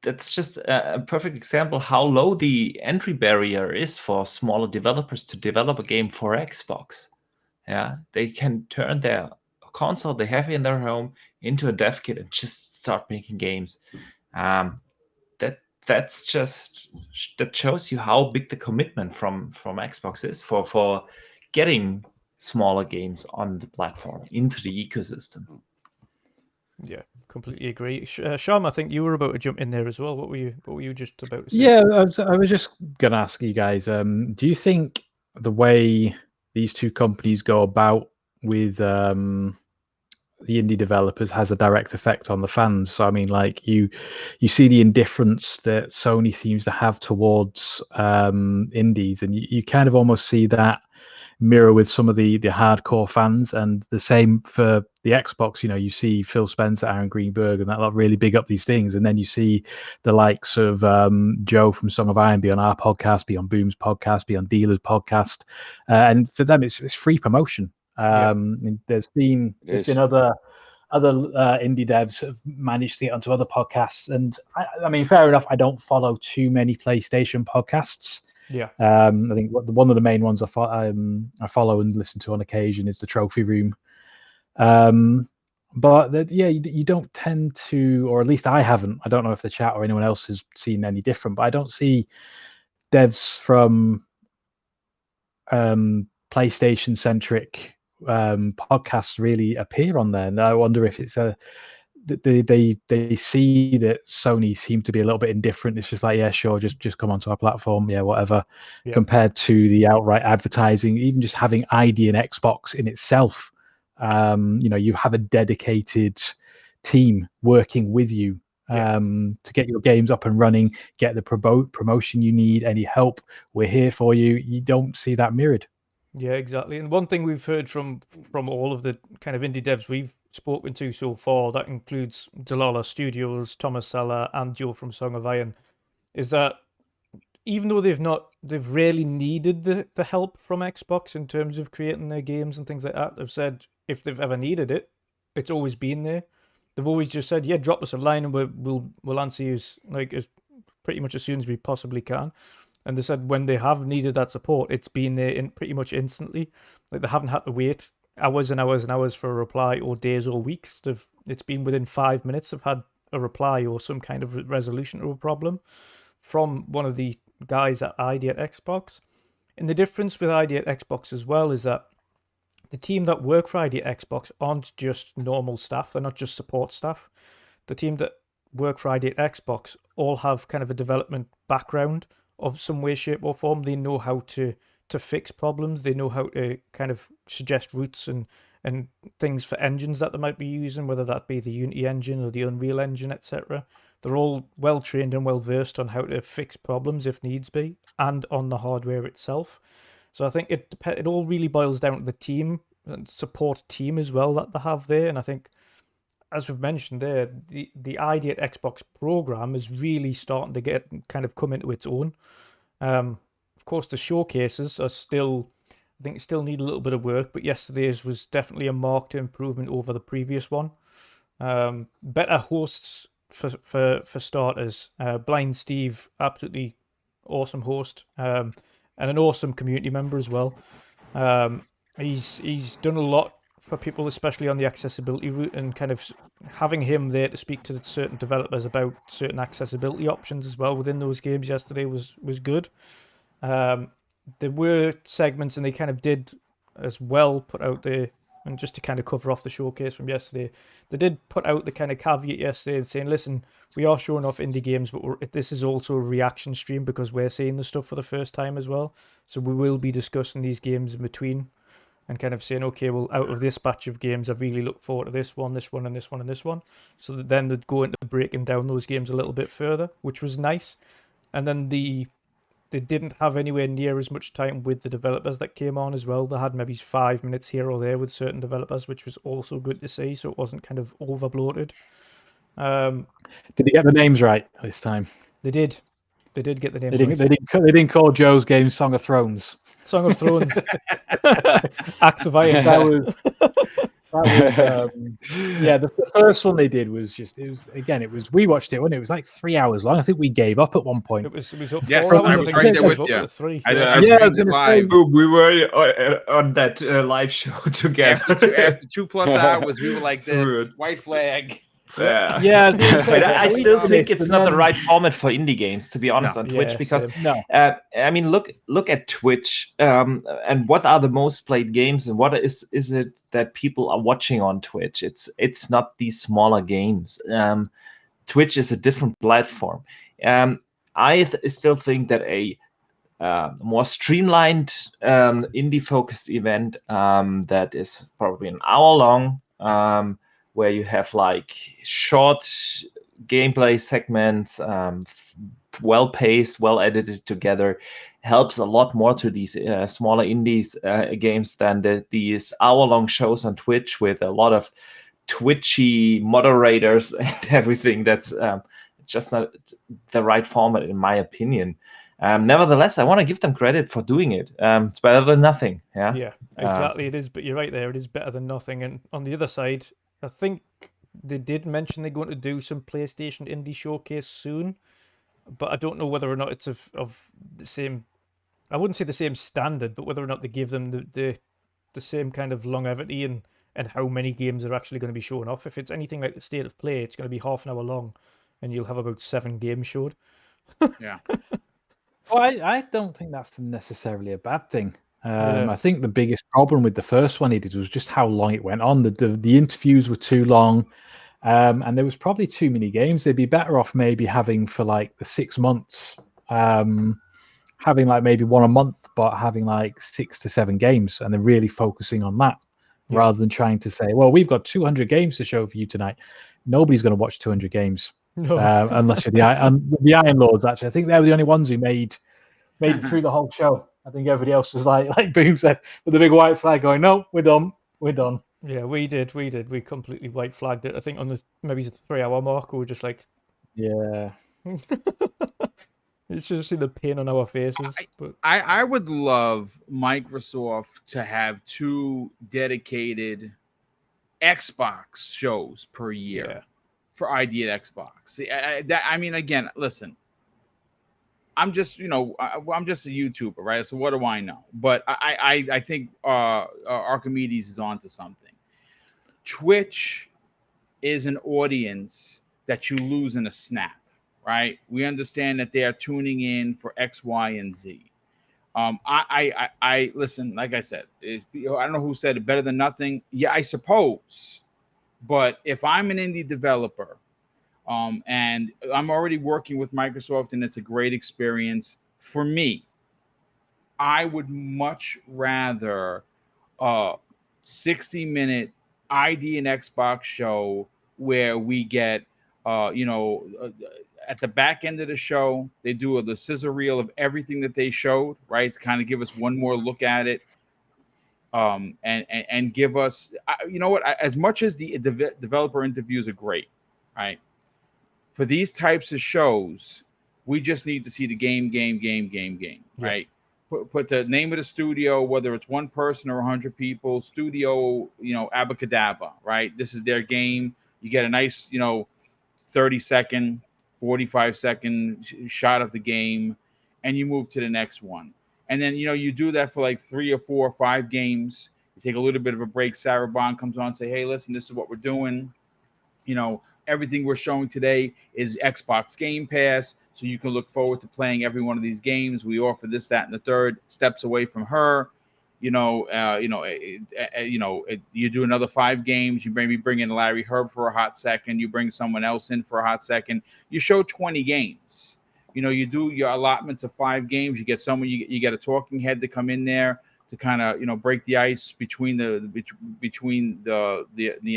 That's just a perfect example how low the entry barrier is for smaller developers to develop a game for Xbox. Yeah, they can turn their console they have in their home into a dev kit and just start making games. That shows you how big the commitment from Xbox is for getting smaller games on the platform into the ecosystem. Yeah, completely agree. Shom, I think you were about to jump in there as well. What were you just about to say? Yeah, I was just gonna ask you guys. Do you think the way these two companies go about with the indie developers has a direct effect on the fans? So I mean, like you see the indifference that Sony seems to have towards indies, and you kind of almost see that mirror with some of the hardcore fans, and the same for the Xbox. You see Phil Spencer, Aaron Greenberg, and that lot really big up these things, and then you see the likes of Joe from Song of Iron be on our podcast, be on Boom's podcast, be on Dealer's podcast, and for them it's free promotion. There's been other indie devs have managed to get onto other podcasts, and I mean, fair enough, I don't follow too many PlayStation podcasts. I think one of the main ones I follow and listen to on occasion is the Trophy Room. But you don't tend to, or at least I haven't. I don't know if the chat or anyone else has seen any different, but I don't see devs from PlayStation centric podcasts really appear on there. And I wonder if it's they see that Sony seem to be a little bit indifferent. It's just like, yeah, sure, just come onto our platform, yeah, whatever. Compared to the outright advertising, even just having ID and Xbox in itself, you have a dedicated team working with you to get your games up and running, get the promotion you need, any help, we're here for you. You don't see that mirrored. Yeah, exactly. And one thing we've heard from all of the kind of indie devs we've spoken to so far, that includes Delala Studios, Thomas Seller, and Joe from Song of Iron, is that even though they've rarely needed the help from Xbox in terms of creating their games and things like that. They've said if they've ever needed it, it's always been there. They've always just said, yeah, drop us a line and we'll answer you as pretty much as soon as we possibly can. And they said when they have needed that support, it's been there in pretty much instantly. Like, they haven't had to wait hours and hours and hours for a reply, or days or weeks. It's been within 5 minutes they've had a reply or some kind of resolution to a problem from one of the guys at ID at Xbox. And the difference with ID at Xbox as well is that the team that work for ID at Xbox aren't just normal staff. They're not just support staff. The team that work for ID at Xbox all have kind of a development background of some way, shape or form. They know how to fix problems. They know how to kind of suggest routes and things for engines that they might be using, whether that be the Unity engine or the Unreal engine, etc. They're all well trained and well versed on how to fix problems if needs be, and on the hardware itself. So I think it all really boils down to the team and support team as well that they have there. And I think, as we've mentioned there, the ID at Xbox program is really starting to get kind of come into its own. Of course, the showcases are still need a little bit of work, but yesterday's was definitely a marked improvement over the previous one. Better hosts for starters. Blind Steve, absolutely awesome host, and an awesome community member as well. He's done a lot for people, especially on the accessibility route, and kind of having him there to speak to certain developers about certain accessibility options as well within those games yesterday was good. There were segments, and they kind of did as well put out there, and just to kind of cover off the showcase from yesterday, they did put out the kind of caveat yesterday and saying, listen, we are showing off indie games, but this is also a reaction stream because we're seeing the stuff for the first time as well. So we will be discussing these games in between and kind of saying, okay, well, out of this batch of games, I really look forward to this one, and this one, and this one. So that then they'd go into breaking down those games a little bit further, which was nice. And then they didn't have anywhere near as much time with the developers that came on as well. They had maybe 5 minutes here or there with certain developers, which was also good to see, so it wasn't kind of over-bloated. Did they get the names right this time? They did. They did get the names right. They didn't call Joe's game Song of Thrones. Song of Thrones. Axe of Iron. That was the first one they did was we watched it when it was like 3 hours long. I think we gave up at one point. It was up 4 Yes, hours. I was right there with you. 3. We were on that live show together. After 2+ hours, we were like this. White flag. Yeah, but I still think it's not the right format for indie games, to be honest, on Twitch, because I mean, look at Twitch, and what are the most played games, and what is it that people are watching on Twitch? It's not these smaller games. Twitch is a different platform. I still think that a more streamlined indie-focused event that is probably an hour long. Where you have like short gameplay segments, well-paced, well-edited together, helps a lot more to these smaller indies games than these hour-long shows on Twitch with a lot of twitchy moderators and everything. That's just not the right format, in my opinion. Nevertheless, I want to give them credit for doing it. It's better than nothing. Yeah, exactly. It is, but you're right there. It is better than nothing. And on the other side, I think they did mention they're going to do some PlayStation Indie Showcase soon, but I don't know whether or not it's of the same, I wouldn't say the same standard, but whether or not they give them the same kind of longevity and how many games are actually going to be showing off. If it's anything like the State of Play, it's going to be half an hour long, and you'll have about 7 games showed. Yeah. Well, I don't think that's necessarily a bad thing. I think the biggest problem with the first one he did was just how long it went on. The interviews were too long, and there was probably too many games. They'd be better off maybe having for like the 6 months, having like maybe one a month, but having like 6 to 7 games, and then really focusing on that rather than trying to say, well, we've got 200 games to show for you tonight. Nobody's going to watch 200 games unless you're the Iron Lords. Actually, I think they were the only ones who made it through the whole show. I think everybody else was like Boom said, with the big white flag going, no, we're done. Yeah, we did. We completely white flagged it. I think on the maybe the 3 hour mark, we were just like, Yeah. it's just see the pain on our faces. But I would love Microsoft to have 2 dedicated Xbox shows per year yeah, for ID at Xbox. See, I mean, again, listen, I'm just, I'm just a YouTuber, right? So what do I know? But I think Archimedes is onto something. Twitch is an audience that you lose in a snap, right? We understand that they are tuning in for X, Y, and Z. I listen. Like I said, I don't know who said it better than nothing. Yeah, I suppose. But if I'm an indie developer, and I'm already working with Microsoft, and it's a great experience for me, I would much rather a 60-minute ID and Xbox show where we get, at the back end of the show, they do the scissor reel of everything that they showed, right? To kind of give us one more look at it. And give us, you know what? As much as the developer interviews are great, right? For these types of shows, we just need to see the game, right? Put the name of the studio, whether it's one person or 100 people, studio, Abacadabra, right? This is their game. You get a nice, 30-second, 45-second shot of the game, and you move to the next one. And then, you do that for like 3 or 4 or 5 games. You take a little bit of a break. Sarah Bond comes on and say, hey, listen, this is what we're doing. Everything we're showing today is Xbox Game Pass, so you can look forward to playing every one of these games. We offer this, that, and the third. Steps away from her, you do another 5 games. You maybe bring in Larry Herb for a hot second. You bring someone else in for a hot second. You show 20 games. You do your allotments of 5 games. You get someone. You get a talking head to come in there to kind of break the ice between the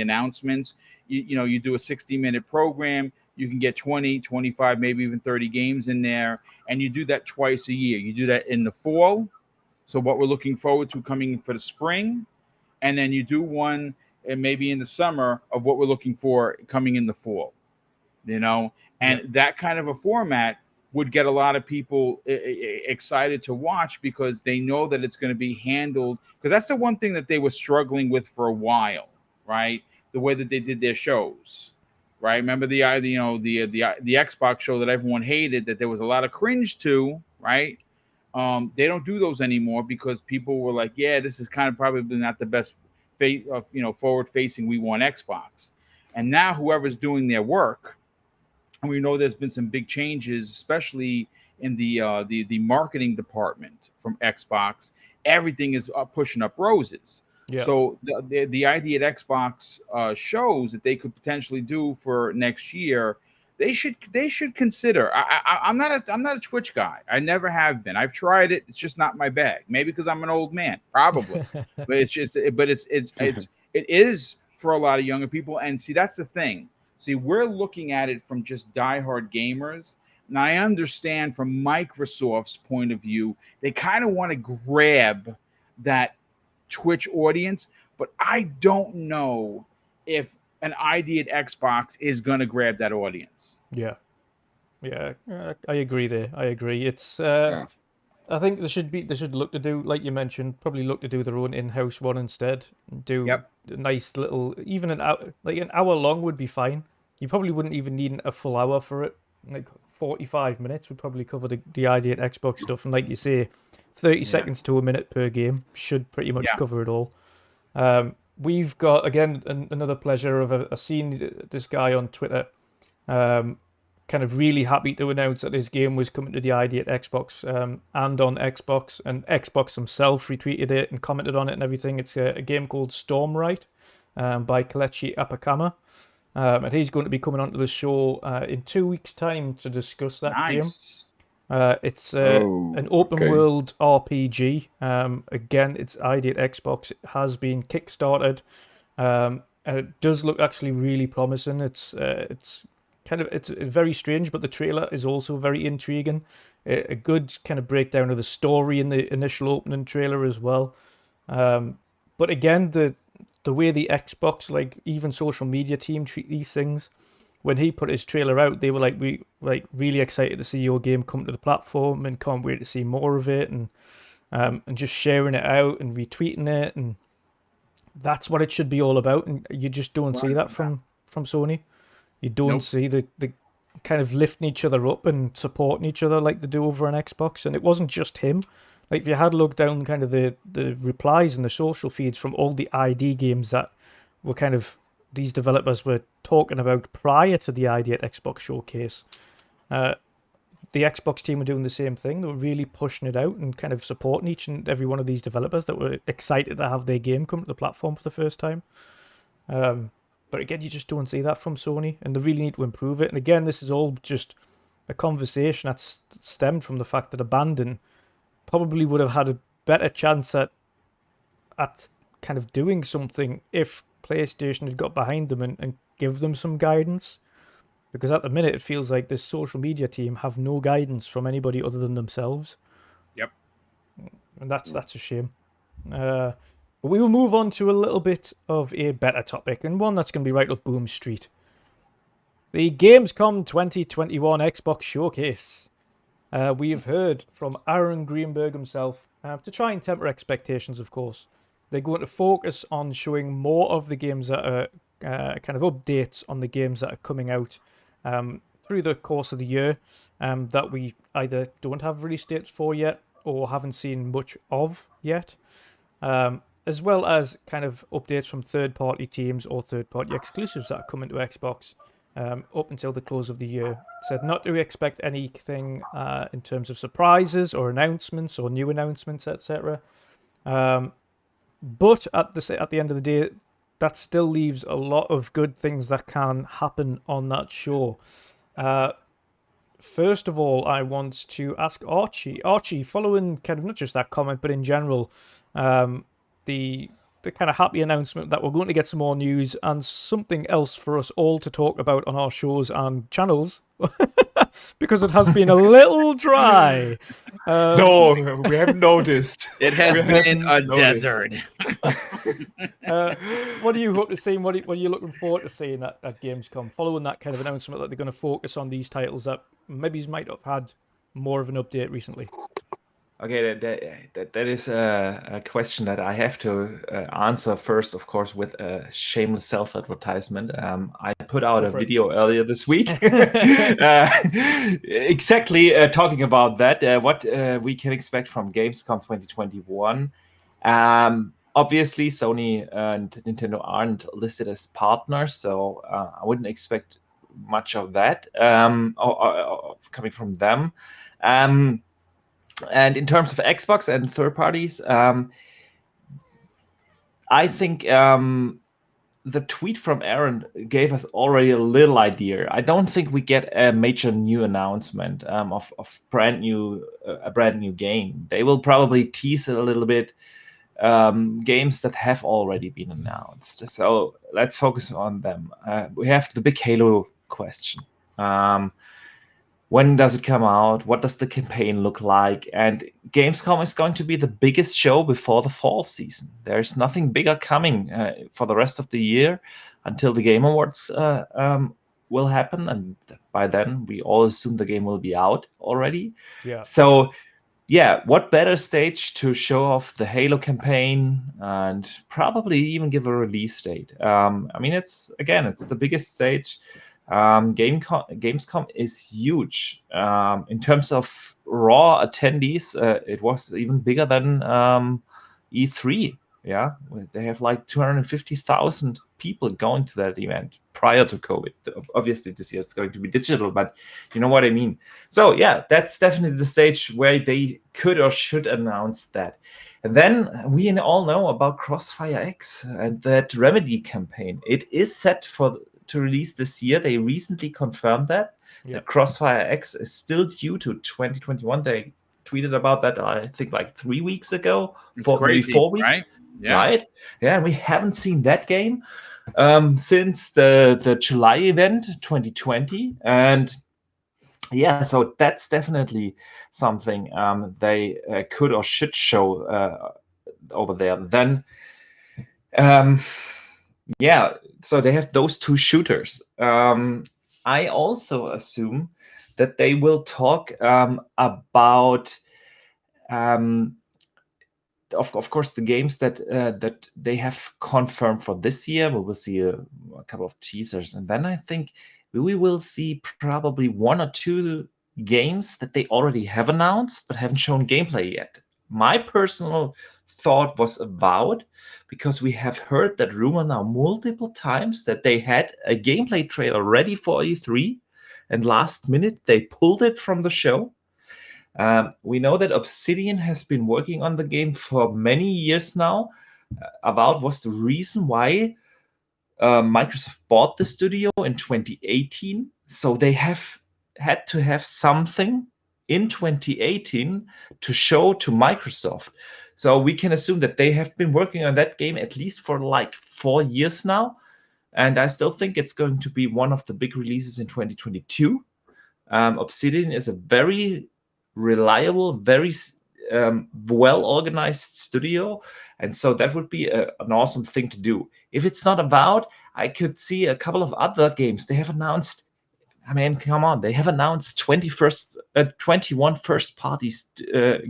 announcements. You do a 60-minute program. You can get 20, 25, maybe even 30 games in there, and you do that twice a year. You do that in the fall, so what we're looking forward to coming for the spring, and then you do one and maybe in the summer of what we're looking for coming in the fall. And that kind of a format would get a lot of people excited to watch because they know that it's going to be handled. Because that's the one thing that they were struggling with for a while, right? The way that they did their shows, right? Remember the Xbox show that everyone hated, that there was a lot of cringe to, right? They don't do those anymore because people were like, yeah, this is kind of probably not the best forward facing. We want Xbox. And now whoever's doing their work, and we know there's been some big changes, especially in the marketing department from Xbox. Everything is pushing up roses. Yeah. So the idea at Xbox shows that they could potentially do for next year, they should consider. I'm not a Twitch guy. I never have been. I've tried it. It's just not my bag. Maybe because I'm an old man, probably. But it is for a lot of younger people. And see, that's the thing. See, we're looking at it from just diehard gamers. And I understand from Microsoft's point of view, they kind of want to grab that Twitch audience, but I don't know if an ID at Xbox is going to grab that audience. Yeah, I agree there. I agree. It's I think they should look to do, like you mentioned, probably look to do their own in-house one instead. Do a nice little, even an hour long would be fine. You probably wouldn't even need a full hour for it. Like 45 minutes would probably cover the idea at Xbox stuff. And like you say, 30 seconds to a minute per game should pretty much cover it all. We've got, again, another pleasure of seeing this guy on Twitter. Kind of really happy to announce that his game was coming to the ID at Xbox and on Xbox. And Xbox themselves retweeted it and commented on it and everything. It's a game called Stormright by Kelechi Apakama. And he's going to be coming onto the show in 2 weeks' time to discuss that game. It's an open world RPG. Again, it's ID at Xbox. It has been kickstarted, and it does look actually really promising. It's very strange, but the trailer is also very intriguing. A good kind of breakdown of the story in the initial opening trailer as well. But again, the way the Xbox, like even social media team treat these things. When he put his trailer out, they were like, we really excited to see your game come to the platform and can't wait to see more of it, and just sharing it out and retweeting it, and that's what it should be all about. And you just don't see that from Sony. You don't see the kind of lifting each other up and supporting each other like they do over on Xbox. And it wasn't just him. Like, if you had looked down kind of the replies and the social feeds from all the ID games that were kind of these developers were talking about prior to the ID at Xbox Showcase, the Xbox team were doing the same thing. They were really pushing it out and kind of supporting each and every one of these developers that were excited to have their game come to the platform for the first time. But again, you just don't see that from Sony, and they really need to improve it. And again, this is all just a conversation that's stemmed from the fact that Abandon probably would have had a better chance at kind of doing something if PlayStation had got behind them and give them some guidance. Because at the minute, it feels like this social media team have no guidance from anybody other than themselves. Yep. And that's a shame. But we will move on to a little bit of a better topic, and one that's going to be right up Boom Street. The Gamescom 2021 Xbox Showcase. We have heard from Aaron Greenberg himself, to try and temper expectations, of course. They're going to focus on showing more of the games that are kind of updates on the games that are coming out through the course of the year that we either don't have release dates for yet or haven't seen much of yet, as well as kind of updates from third-party teams or third-party exclusives that are coming to Xbox up until the close of the year. Said not to expect anything in terms of surprises or announcements or new announcements, etc. But at the end of the day, that still leaves a lot of good things that can happen on that show. First of all, I want to ask Archie. Archie, following kind of not just that comment, but in general, the kind of happy announcement that we're going to get some more news and something else for us all to talk about on our shows and channels, because it has been a little dry. No, we haven't noticed. It has been a desert. What do you hope to see? What are you looking forward to seeing at Gamescom? Following that kind of announcement that they're going to focus on these titles that maybe might have had more of an update recently. Okay, that is a question that I have to answer first, of course, with a shameless self-advertisement. I put out a video earlier this week, exactly talking about that, what we can expect from Gamescom 2021. Obviously, Sony and Nintendo aren't listed as partners, so I wouldn't expect much of that coming from them. And in terms of Xbox and third parties, I think the tweet from Aaron gave us already a little idea. I don't think we get a major new announcement of a brand new game. They will probably tease a little bit games that have already been announced. So let's focus on them. We have the big Halo question. When does it come out? What does the campaign look like? And Gamescom is going to be the biggest show before the fall season. There's nothing bigger coming for the rest of the year until the Game Awards will happen. And by then, we all assume the game will be out already. Yeah. So, yeah, what better stage to show off the Halo campaign and probably even give a release date? I mean, it's the biggest stage. Gamescom is huge. In terms of raw attendees, it was even bigger than E3. Yeah, they have like 250,000 people going to that event prior to COVID. Obviously, this year it's going to be digital, but you know what I mean. So yeah, that's definitely the stage where they could or should announce that. And then we all know about Crossfire X and that Remedy campaign. It is set to release this year. They recently confirmed that. Yeah. Crossfire X is still due to 2021. They tweeted about that, I think, like 3 weeks ago, maybe 4 weeks. Right? Yeah. Right? Yeah, we haven't seen that game since the July event 2020. And yeah, so that's definitely something they could or should show over there. Then Yeah, so they have those two shooters. I also assume that they will talk about, of course, the games that that they have confirmed for this year. We will see a couple of teasers, and then I think we will see probably one or two games that they already have announced but haven't shown gameplay yet. My personal thought was Avowed, because we have heard that rumor now multiple times that they had a gameplay trailer ready for E3, and last minute they pulled it from the show. We know that Obsidian has been working on the game for many years now. Avowed was the reason why Microsoft bought the studio in 2018. So they have had to have something in 2018 to show to Microsoft. So we can assume that they have been working on that game at least for like 4 years now. And I still think it's going to be one of the big releases in 2022. Obsidian is a very reliable, very well-organized studio. And so that would be an awesome thing to do. If it's not Avowed, I could see a couple of other games. They have announced, I mean, come on, they have announced 21 first-party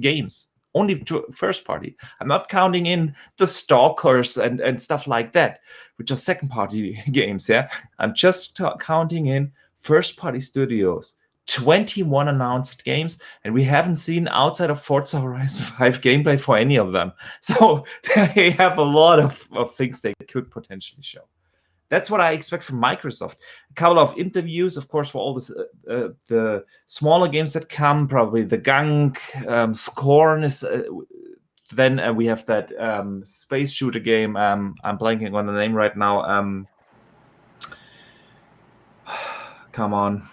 games. Only first-party. I'm not counting in the Stalkers and stuff like that, which are second-party games, yeah? I'm just counting in first-party studios. 21 announced games, and we haven't seen outside of Forza Horizon 5 gameplay for any of them. So they have a lot of things they could potentially show. That's what I expect from Microsoft. A couple of interviews, of course, for all this, the smaller games that come, probably the Gunk, Scorn is. Then we have that space shooter game. I'm blanking on the name right now. Come on.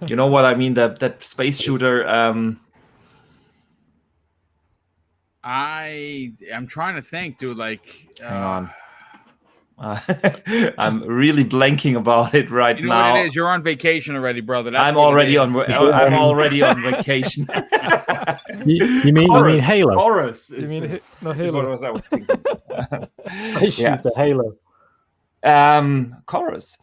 You know what I mean? That space shooter. I'm trying to think, dude. Like, Hang on. I'm really blanking about it right now. You know what it is? You're on vacation already, brother. That's I'm already on vacation. You mean Halo? Chorus. You mean no Halo? What was I thinking? Yeah. The Halo. Chorus.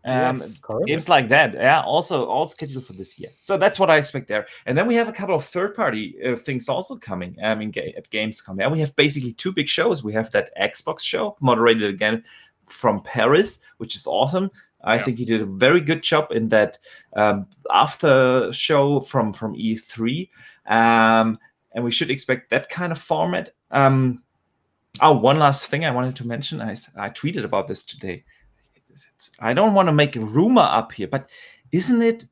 Yes. Games like that, yeah, also all scheduled for this year. So that's what I expect there. And then we have a couple of third-party things also coming at Gamescom. Yeah, we have basically two big shows. We have that Xbox show, moderated again from Paris, which is awesome. I think he did a very good job in that after show from E3. And we should expect that kind of format. One last thing I wanted to mention. I tweeted about this today. I don't want to make a rumor up here, but isn't it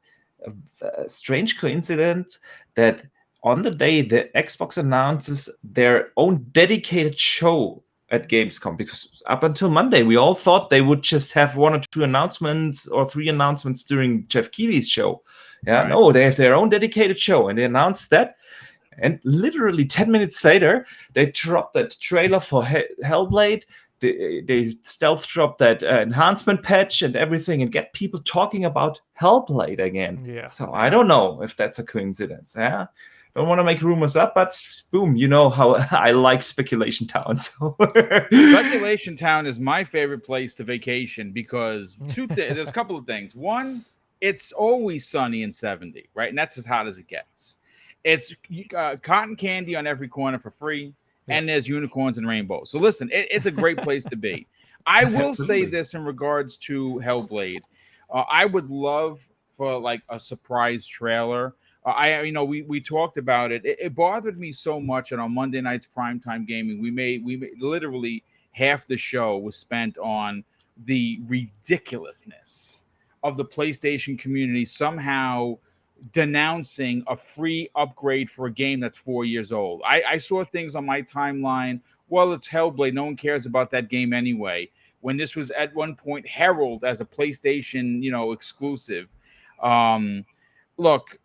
a strange coincidence that on the day the Xbox announces their own dedicated show at Gamescom? Because up until Monday, we all thought they would just have 1 or 2 announcements or 3 announcements during Jeff Keighley's show. Yeah, right. No, they have their own dedicated show, and they announced that. And literally 10 minutes later, they dropped that trailer for Hellblade. They stealth drop that enhancement patch and everything and get people talking about Hellblade again. Yeah. So I don't know if that's a coincidence. Yeah. Don't want to make rumors up, but boom, you know how I like Speculation Town. So Speculation Town is my favorite place to vacation because there's a couple of things. One, it's always sunny and 70, right? And that's as hot as it gets. It's cotton candy on every corner for free. And there's unicorns and rainbows. So listen, it's a great place to be. I will say this in regards to Hellblade. I would love for like a surprise trailer. We talked about it. It bothered me so much. And on Monday night's primetime gaming, we made literally half the show was spent on the ridiculousness of the PlayStation community somehow denouncing a free upgrade for a game that's 4 years old. I saw things on my timeline. Well, it's Hellblade. No one cares about that game anyway. When this was at one point heralded as a PlayStation, exclusive. Look,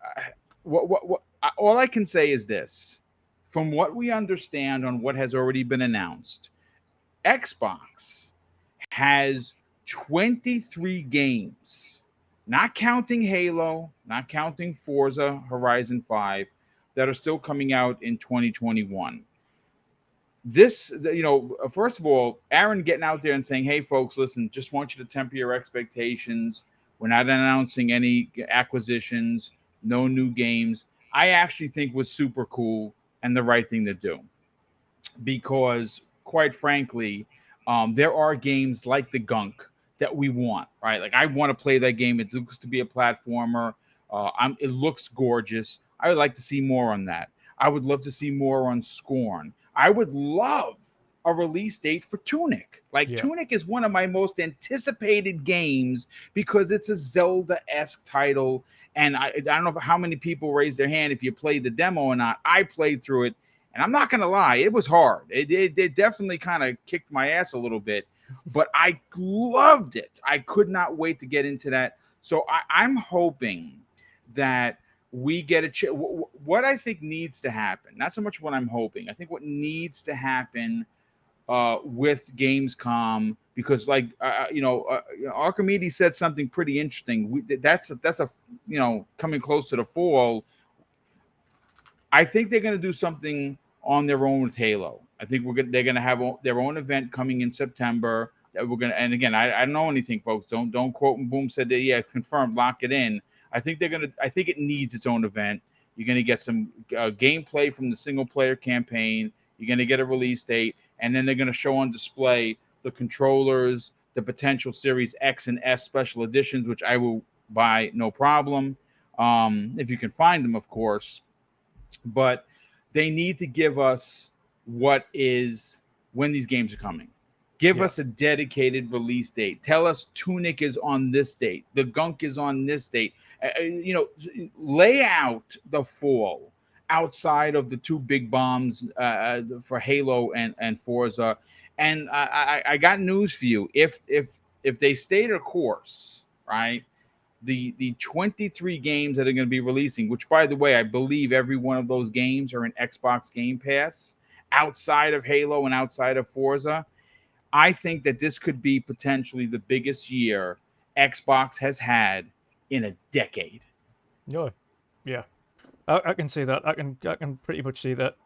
all I can say is this. From what we understand on what has already been announced, Xbox has 23 games, not counting Halo, not counting Forza Horizon 5, that are still coming out in 2021. this, first of all, Aaron getting out there and saying, hey, folks, listen, just want you to temper your expectations. We're not announcing any acquisitions, no new games. I actually think was super cool and the right thing to do, because quite frankly, there are games like the Gunk that we want, right? Like I want to play that game. It looks to be a platformer. It looks gorgeous. I would like to see more on that. I would love to see more on Scorn. I would love a release date for Tunic. Like Tunic is one of my most anticipated games because it's a Zelda-esque title. And I don't know how many people raised their hand if you played the demo or not. I played through it, and I'm not going to lie, it was hard. It definitely kind of kicked my ass a little bit, but I loved it. I could not wait to get into that. So I'm hoping that we get a chance. What I think needs to happen, not so much what I'm hoping, I think what needs to happen with Gamescom, because Archimedes said something pretty interesting. That's coming close to the fall. I think they're going to do something on their own with Halo. I think they're going to have their own event coming in September that we're going to. And again, I don't know anything, folks. Don't quote and boom said that. Yeah, confirmed, lock it in. I think it needs its own event. You're going to get some gameplay from the single player campaign. You're going to get a release date, and then they're going to show on display the controllers, the potential Series X and S special editions, which I will buy no problem, if you can find them, of course. But they need to give us when these games are coming. Give us a dedicated release date. Tell us Tunic is on this date. The Gunk is on this date. Lay out the fall outside of the two big bombs for Halo and Forza. And I got news for you. If they stay their course, right, the 23 games that are going to be releasing, which, by the way, I believe every one of those games are in Xbox Game Pass, outside of Halo and outside of Forza, I think that this could be potentially the biggest year Xbox has had in a decade. No, yeah, I can see that. I can pretty much see that.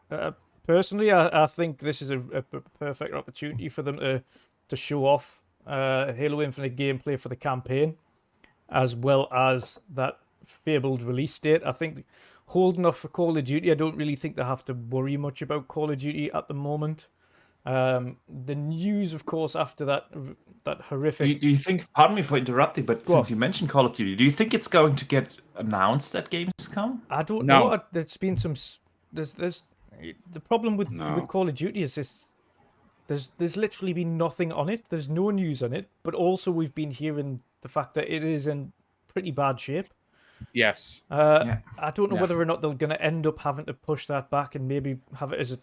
Personally, I think this is a perfect opportunity for them to show off Halo Infinite gameplay for the campaign, as well as that fabled release date. I think holding off for Call of Duty, I don't really think they have to worry much about Call of Duty at the moment. The news, of course, after that horrific. Do you think? Pardon me for interrupting, but since you mentioned Call of Duty, do you think it's going to get announced at Gamescom? I don't know. There's been some. There's the problem with Call of Duty is there's literally been nothing on it. There's no news on it, but also we've been hearing the fact that it is in pretty bad shape. Yes. I don't know whether or not they're going to end up having to push that back and maybe have it as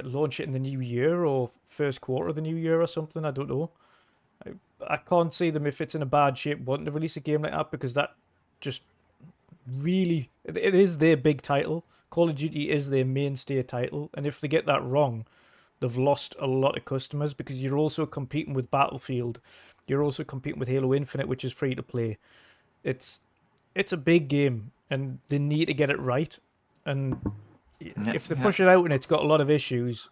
launch it in the new year or first quarter of the new year or something. I don't know. I can't see them, if it's in a bad shape, wanting to release a game like that, because that just really, it is their big title. Call of Duty is their mainstay title, and if they get that wrong, they've lost a lot of customers, because you're also competing with Battlefield. You're also competing with Halo Infinite, which is free to play. It's a big game, and they need to get it right. And if they push it out and it's got a lot of issues,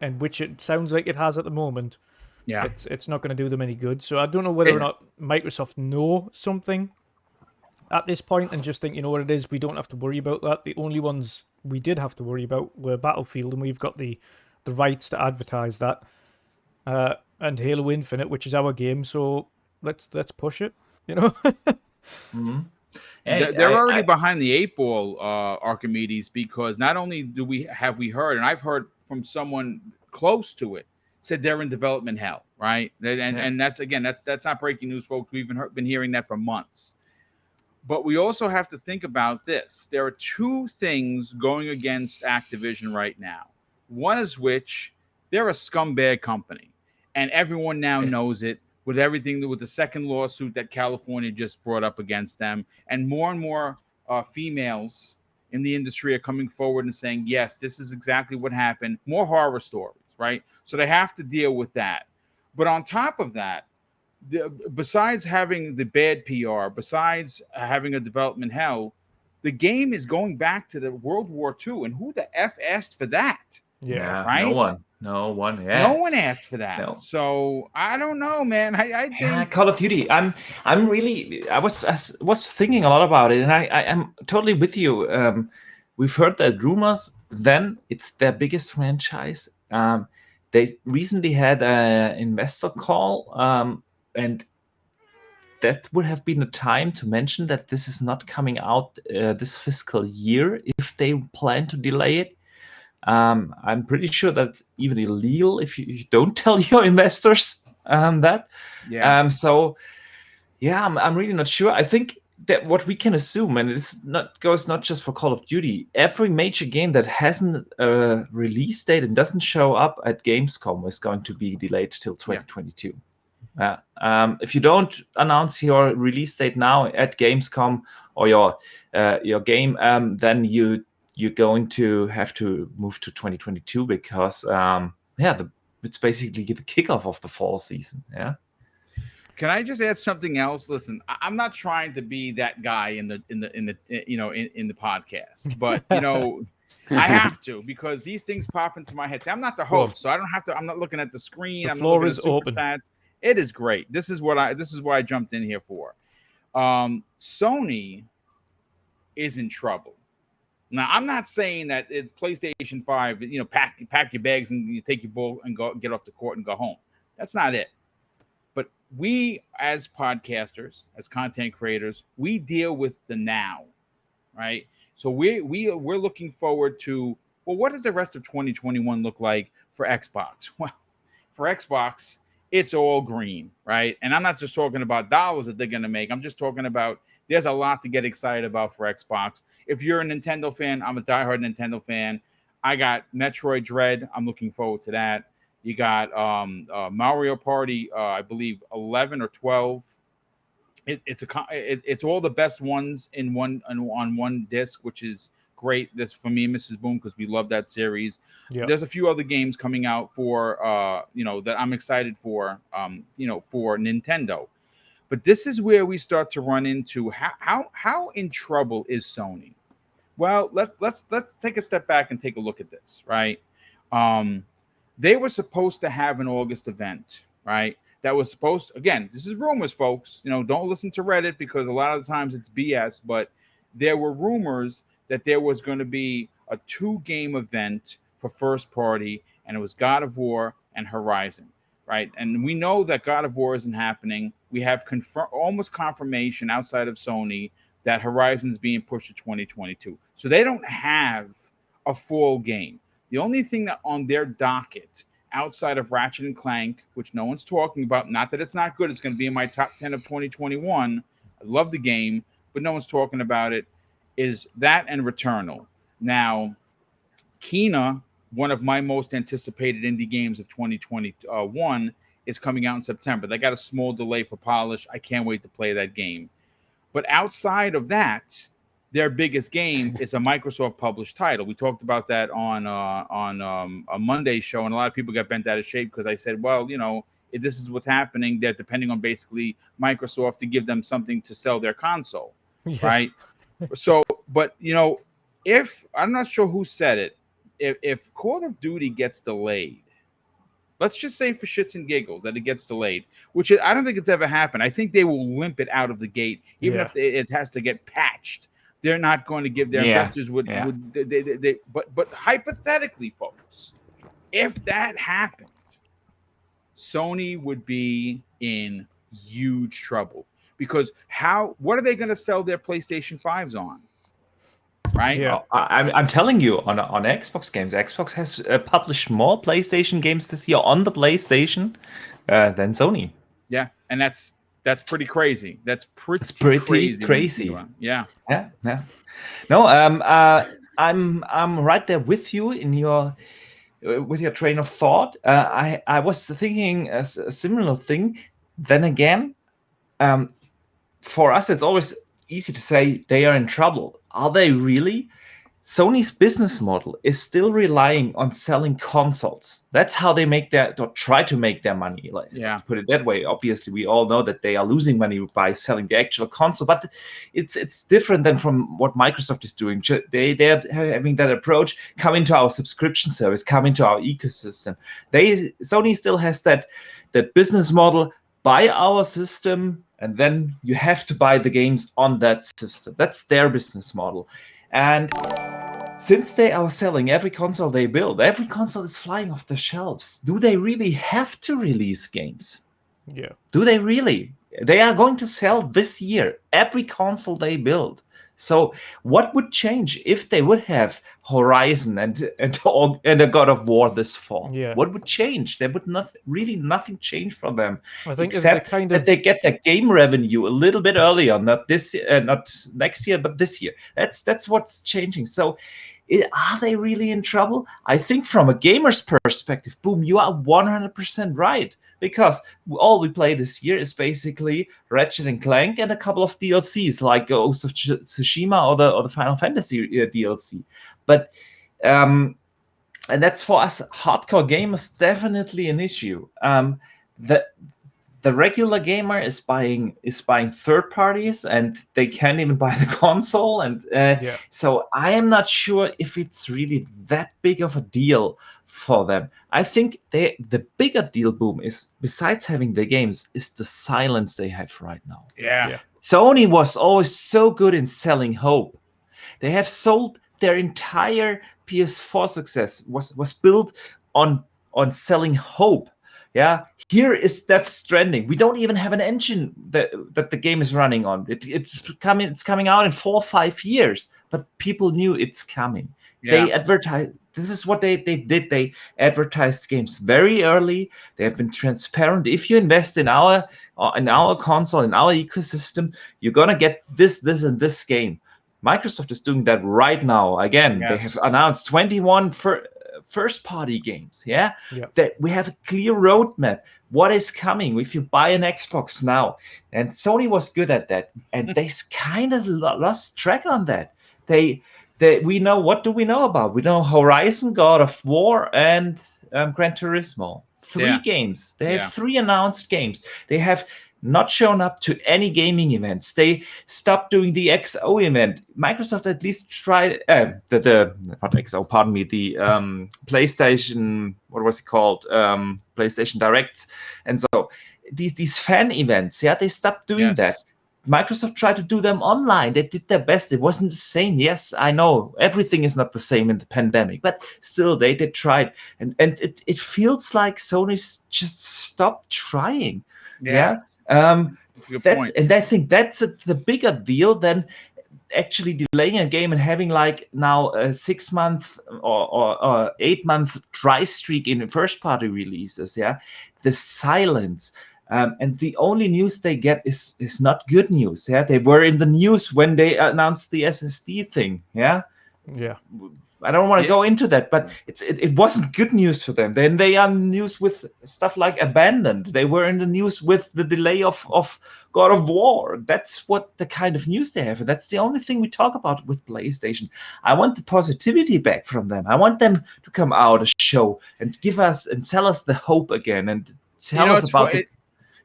and which it sounds like it has at the moment, it's not going to do them any good. So I don't know whether or not Microsoft know something at this point and just think, you know what it is, we don't have to worry about that. The only ones we did have to worry about were Battlefield, and we've got the rights to advertise that, and Halo Infinite, which is our game. So let's push it, you know. Mm-hmm. They're already behind the eight ball, Archimedes, because not only have we heard, and I've heard from someone close to it, said they're in development hell, right? And that's not breaking news, folks. We've been hearing that for months. But we also have to think about this. There are two things going against Activision right now. One is which they're a scumbag company, and everyone now knows it. With everything, with the second lawsuit that California just brought up against them, and more females in the industry are coming forward and saying, yes, this is exactly what happened. More horror stories, right? So they have to deal with that. But on top of that, besides having the bad PR, besides having a development hell, the game is going back to the World War II, and who the F asked for that? Yeah, right. No one. No one. Yeah. No one asked for that. No. So I don't know, man. I think Call of Duty. I was thinking a lot about it, and I am totally with you. We've heard that rumors. Then it's their biggest franchise. They recently had an investor call, and that would have been the time to mention that this is not coming out this fiscal year if they plan to delay it. I'm pretty sure that's even illegal if you don't tell your investors that. Yeah. So, yeah, I'm really not sure. I think that what we can assume, and goes not just for Call of Duty, every major game that hasn't a release date and doesn't show up at Gamescom is going to be delayed till 2022. If you don't announce your release date now at Gamescom or your game, then you're going to have to move to 2022 because it's basically the kickoff of the fall season. Yeah. Can I just add something else? Listen, I'm not trying to be that guy in the podcast, but I have to because these things pop into my head. See, I'm not the host, so I don't have to. I'm not looking at the screen. The floor is open. Chats. It is great. This is what I jumped in here for. Sony is in trouble. Now, I'm not saying that it's PlayStation 5, pack your bags and you take your ball and go get off the court and go home. That's not it. But we, as podcasters, as content creators, we deal with the now, right? So we're looking forward to, well, what does the rest of 2021 look like for Xbox? Well, for Xbox, it's all green, right? And I'm not just talking about dollars that they're going to make. I'm just talking about there's a lot to get excited about for Xbox. If you're a Nintendo fan, I'm a diehard Nintendo fan. I got Metroid Dread. I'm looking forward to that. You got Mario Party, I believe 11 or 12. It's all the best ones on one disc, which is great. This for me and Mrs. Boom because we love that series. Yep. There's a few other games coming out for that I'm excited for for Nintendo. But this is where we start to run into how in trouble is Sony? Well, let's take a step back and take a look at this, right? They were supposed to have an August event, right? That was supposed to, again, this is rumors, folks. Don't listen to Reddit because a lot of the times it's BS, but there were rumors that there was going to be a 2-game event for first party, and it was God of War and Horizon. Right, and we know that God of War isn't happening. We have almost confirmation outside of Sony that Horizon's being pushed to 2022. So they don't have a full game. The only thing that on their docket outside of Ratchet and Clank, which no one's talking about, not that it's not good, it's going to be in my top 10 of 2021. I love the game, but no one's talking about it, is that and Returnal. Now, Kena, one of my most anticipated indie games of 2021, is coming out in September. They got a small delay for polish. I can't wait to play that game. But outside of that, their biggest game is a Microsoft published title. We talked about that on a Monday show, and a lot of people got bent out of shape because I said, well, this is what's happening. They're depending on basically Microsoft to give them something to sell their console, right? So, but if I'm not sure who said it, if Call of Duty gets delayed, let's just say for shits and giggles that it gets delayed, which I don't think it's ever happened. I think they will limp it out of the gate, even if it has to get patched. They're not going to give their investors but hypothetically, folks, if that happened, Sony would be in huge trouble because what are they going to sell their PlayStation 5s on? Right? Yeah, I'm telling you, on Xbox games, Xbox has published more PlayStation games this year on the PlayStation than Sony. Yeah, and that's pretty crazy. That's pretty crazy. Yeah. No, I'm right there with you in your train of thought. I was thinking a similar thing. Then again, for us, it's always easy to say they are in trouble. Are they really? Sony's business model is still relying on selling consoles. That's how they make or try to make their money. Let's put it that way. Obviously, we all know that they are losing money by selling the actual console, but it's different than from what Microsoft is doing. They're having that approach: come into our subscription service, come into our ecosystem. Sony still has that business model: buy our system, and then you have to buy the games on that system. That's their business model. And since they are selling every console they build, every console is flying off the shelves. Do they really have to release games? Yeah. Do they really? They are going to sell this year every console they build. So what would change if they would have Horizon and a God of War this fall? Yeah. What would change? There would nothing change for them. I think except that they get their game revenue a little bit earlier, not next year, but this year. That's what's changing. So are they really in trouble? I think from a gamer's perspective, boom, you are 100% right. Because all we play this year is basically Ratchet and Clank and a couple of DLCs like Ghost of Tsushima or the Final Fantasy DLC. But and that's for us hardcore gamers definitely an issue. The regular gamer is buying third parties, and they can't even buy the console. And so I am not sure if it's really that big of a deal for them. I think the bigger deal, boom, is besides having the games, is the silence they have right now. Yeah. Sony was always so good in selling hope. They have sold their entire PS4 success was built on selling hope. Yeah, here is Death Stranding. We don't even have an engine that the game is running on. It's coming out in 4 or 5 years, but people knew it's coming. Yeah. They advertised. This is what they did. They advertised games very early. They have been transparent. If you invest in our console, in our ecosystem, you're gonna get this, and this game. Microsoft is doing that right now. Again, They have announced 21 first-party games. Yeah, that we have a clear roadmap. What is coming if you buy an Xbox now? And Sony was good at that, and they kind of lost track on that. We know, what do we know about? We know Horizon, God of War, and Gran Turismo. 3 games. They have 3 announced games. They have not shown up to any gaming events. They stopped doing the XO event. Microsoft at least tried not XO, pardon me, the PlayStation, what was it called? PlayStation Directs. And so these fan events, they stopped doing that. Microsoft tried to do them online. They did their best. It wasn't the same. Yes, I know everything is not the same in the pandemic, but still they did try. And it feels like Sony's just stopped trying. Yeah. Good point. And I think that's the bigger deal than actually delaying a game and having like now a 6-month or 8-month dry streak in first party releases. Yeah, the silence. And the only news they get is not good news. Yeah, they were in the news when they announced the SSD thing. Yeah. I don't want to go into that, but it wasn't good news for them. Then they are in the news with stuff like Abandoned. They were in the news with the delay of God of War. That's what the kind of news they have. And that's the only thing we talk about with PlayStation. I want the positivity back from them. I want them to come out a show and give us and sell us the hope again and tell us about it.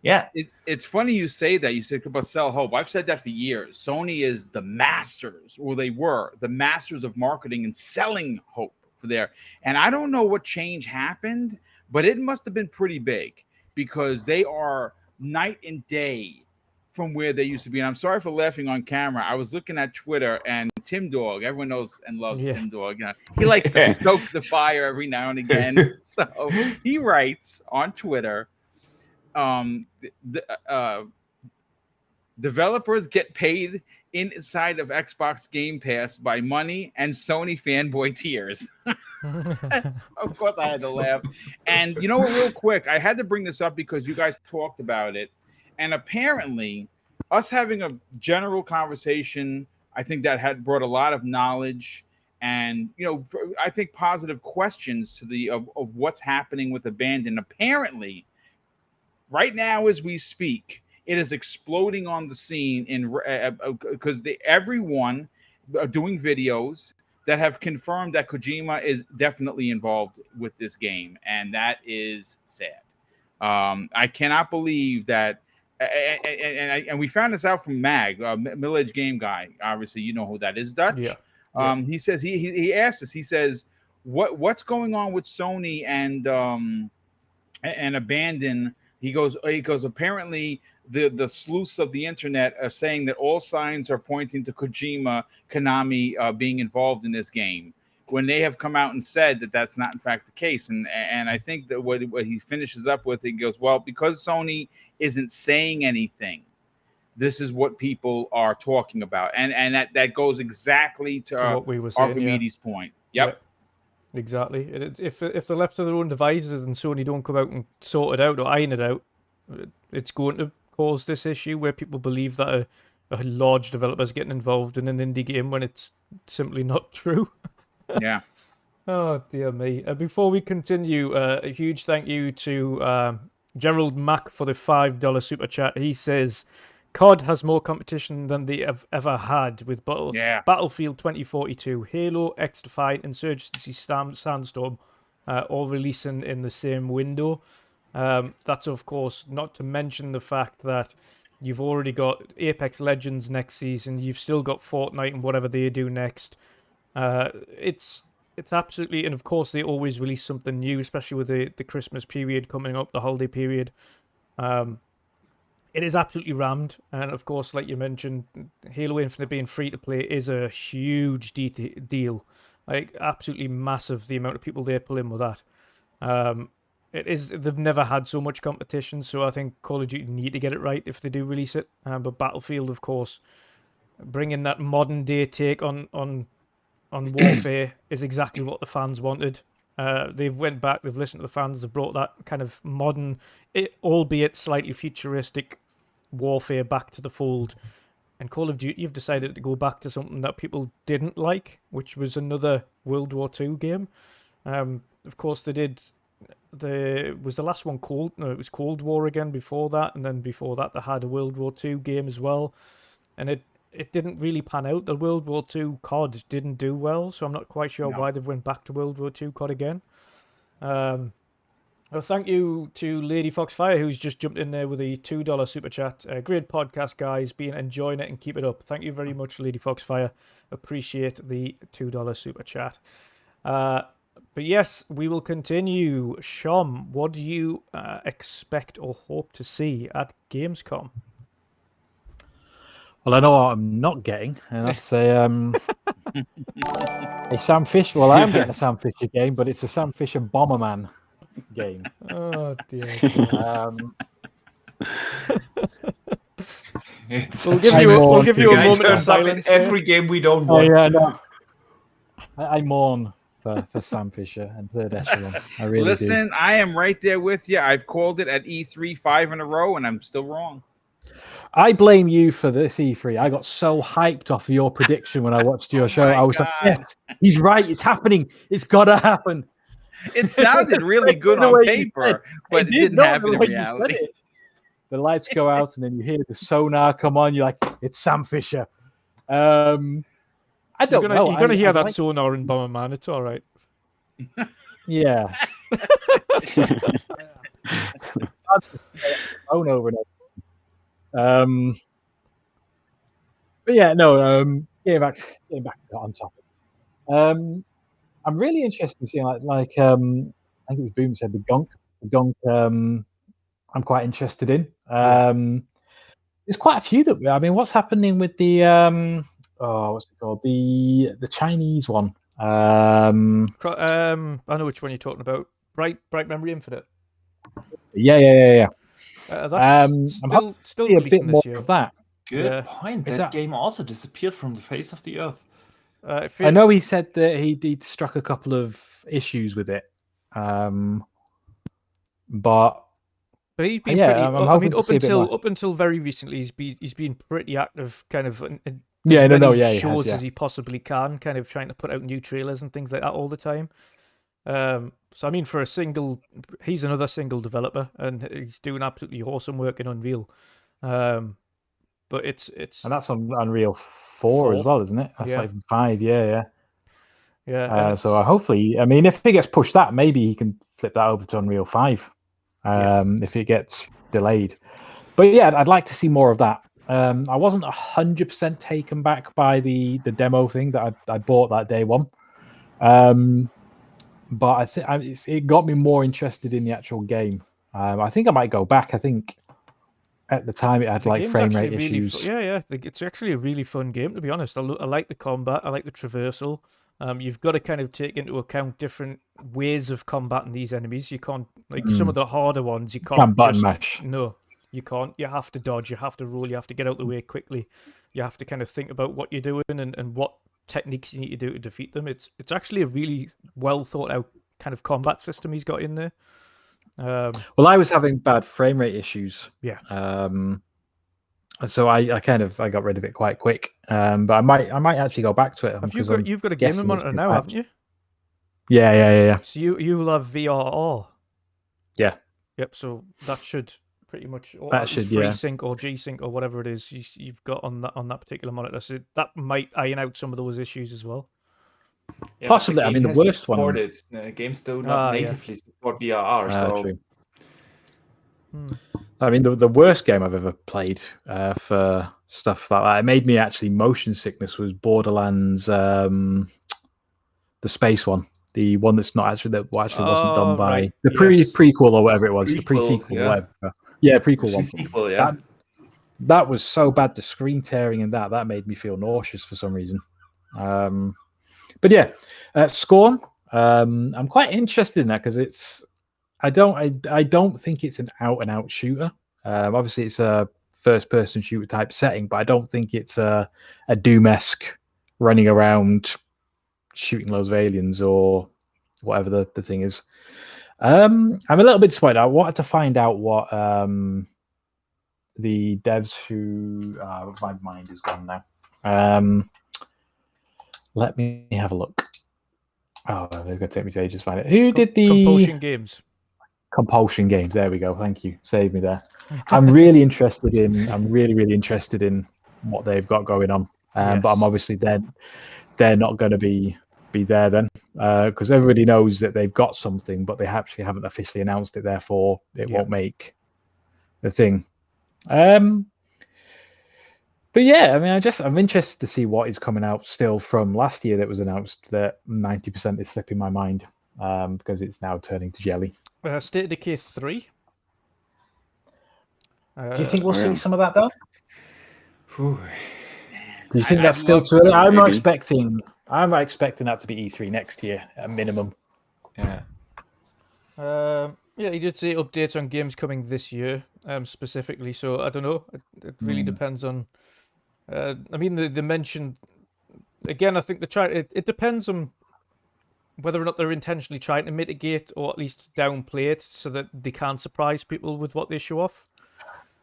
Yeah, it's funny you say that. You said about sell hope. I've said that for years. Sony is the masters, or they were the masters of marketing and selling hope for there. And I don't know what change happened, but it must have been pretty big because they are night and day from where they used to be. And I'm sorry for laughing on camera. I was looking at Twitter and Tim Dog, everyone knows and loves Tim Dog. He likes to stoke the fire every now and again. So he writes on Twitter, developers get paid inside of Xbox Game Pass by money and Sony fanboy tears. Of course I had to laugh. And you know what, real quick, I had to bring this up because you guys talked about it. And apparently us having a general conversation, I think that had brought a lot of knowledge and, I think positive questions to of what's happening with Abandon. Apparently, right now, as we speak, it is exploding on the scene because everyone are doing videos that have confirmed that Kojima is definitely involved with this game, and that is sad. I cannot believe that. And we found this out from Mag, Middle Age Game Guy. Obviously, you know who that is, Dutch. Yeah. He says he asked us. He says, what's going on with Sony and Abandon? He goes. Apparently, the sleuths of the internet are saying that all signs are pointing to Kojima, Konami being involved in this game, when they have come out and said that that's not in fact the case. And I think that what he finishes up with, he goes, well, because Sony isn't saying anything, this is what people are talking about, and that goes exactly to what we were saying, Archimedes' point. Yep. Exactly. If they're left to their own devices and Sony don't come out and sort it out or iron it out, it's going to cause this issue where people believe that a large developer is getting involved in an indie game when it's simply not true. Yeah. Oh, dear me. Before we continue, a huge thank you to Gerald Mack for the $5 super chat. He says, COD has more competition than they have ever had, with Battlefield 2042, Halo, X-Defiant, Insurgency, Sandstorm, all releasing in the same window. That's, of course, not to mention the fact that you've already got Apex Legends next season. You've still got Fortnite and whatever they do next. It's absolutely, and of course they always release something new, especially with the Christmas period coming up, the holiday period. It is absolutely rammed, and of course, like you mentioned, Halo Infinite being free to play is a huge deal. Like, absolutely massive, the amount of people they pull in with that. They've never had so much competition, so I think Call of Duty need to get it right if they do release it. But Battlefield, of course, bringing that modern day take on Warfare is exactly what the fans wanted. They've went back, they've listened to the fans, they've brought that kind of modern, albeit slightly futuristic Warfare back to the fold. And Call of Duty have decided to go back to something that people didn't like, which was another World War II game. Of course, they did. Was the last one Cold? No, it was Cold War again before that, and then before that they had a World War II game as well, and it didn't really pan out. The World War II COD didn't do well, so I'm not quite sure why they've went back to World War II COD again. Well, thank you to Lady Foxfire, who's just jumped in there with a $2 super chat. Great podcast, guys. Been enjoying it and keep it up. Thank you very much, Lady Foxfire. Appreciate the $2 super chat. But yes, we will continue. Shom, what do you expect or hope to see at Gamescom? Well, I know what I'm not getting, and that's a Sam Fisher. Well, I am getting a Sam Fisher game, but it's a Sam Fisher Bomberman game. Oh dear. We'll give you a moment of silence. Every game we don't want. Oh, yeah, no. I mourn for Sam Fisher and Third Echelon. I really Listen, do. I am right there with you. I've called it at E3 5 in a row, and I'm still wrong. I blame you for this E3. I got so hyped off your prediction when I watched your show. I was like, yes, he's right. It's happening. It's got to happen. It sounded really good on paper, but it didn't happen in reality. The lights go out, and then you hear the sonar come on. You're like, it's Sam Fisher. I don't know. You're going to hear that sonar in Bomberman. It's all right. Yeah. Phone over and over. But yeah, no. Getting back on topic. I'm really interested in seeing like I think it was Boom said the Gonk. I'm quite interested in. There's quite a few that I mean, what's happening with the what's it called? The Chinese one. I know which one you're talking about. Bright Memory Infinite. Yeah. That's I'm still a bit releasing more this year. of that. Good point. That game also disappeared from the face of the earth. I know he said that he'd struck a couple of issues with it, but he's been pretty. Up until very recently, he's been pretty active, kind of. Shows as he possibly can, kind of trying to put out new trailers and things like that all the time. So I mean, he's another single developer, and he's doing absolutely awesome work in Unreal. But it's and that's on Unreal 4 as well, isn't it? That's like 5, yeah. Yeah. So hopefully, I mean, if it gets pushed that, maybe he can flip that over to Unreal 5 if it gets delayed. But yeah, I'd like to see more of that. I wasn't 100% taken back by the demo thing that I bought that day one. But I think it got me more interested in the actual game. I think I might go back. I think at the time it had like frame rate issues. It's actually a really fun game, to be honest. I like the combat. I like the traversal. You've got to kind of take into account different ways of combating these enemies. You can't, like some of the harder ones, you can't button mash. No, you can't. You have to dodge. You have to roll. You have to get out the way quickly. You have to kind of think about what you're doing and what techniques you need to do to defeat them. It's actually a really well thought out kind of combat system he's got in there. Well, I was having bad frame rate issues. Yeah. So I got rid of it quite quick. But I might actually go back to it. You've got a gaming monitor now, haven't you? Yeah. So you will have VRR. Yeah. Yep. So that should pretty much FreeSync or G-Sync or whatever it is you've got on that particular monitor. So that might iron out some of those issues as well. Yeah, possibly. I mean, the worst one. Games do not natively support VRR. So. True. I mean, the worst game I've ever played for stuff like that, it made me actually motion sickness, was Borderlands, the space one, the one that's not actually wasn't done by the prequel or whatever it was, the pre-sequel, whatever. Yeah, prequel one. Sequel, yeah. That was so bad. The screen tearing and that made me feel nauseous for some reason. But yeah, Scorn. I'm quite interested in that because it's. I don't think it's an out-and-out shooter. Obviously, it's a first-person shooter type setting, but I don't think it's a Doom-esque running around shooting loads of aliens or whatever the thing is. I'm a little bit disappointed. I wanted to find out what the devs who my mind is gone now. Let me have a look. Oh, it's going to take me ages to find it. Who did the Compulsion Games? Compulsion Games. There we go. Thank you. Saved me there. I'm really interested in. I'm really interested in what they've got going on. But I'm obviously they're not going to be there then because everybody knows that they've got something, but they actually haven't officially announced it. Therefore, it won't make the thing. But yeah, I mean, I'm interested to see what is coming out still from last year that was announced. That 90% is slipping my mind because it's now turning to jelly. State of Decay 3. Do you think we'll see some of that though? Do you think that's still too early? I'm not expecting that to be E3 next year at minimum. Yeah. He did say updates on games coming this year, specifically. So I don't know. It really depends on. I mean, they mentioned again. I think it depends on whether or not they're intentionally trying to mitigate or at least downplay it so that they can't surprise people with what they show off.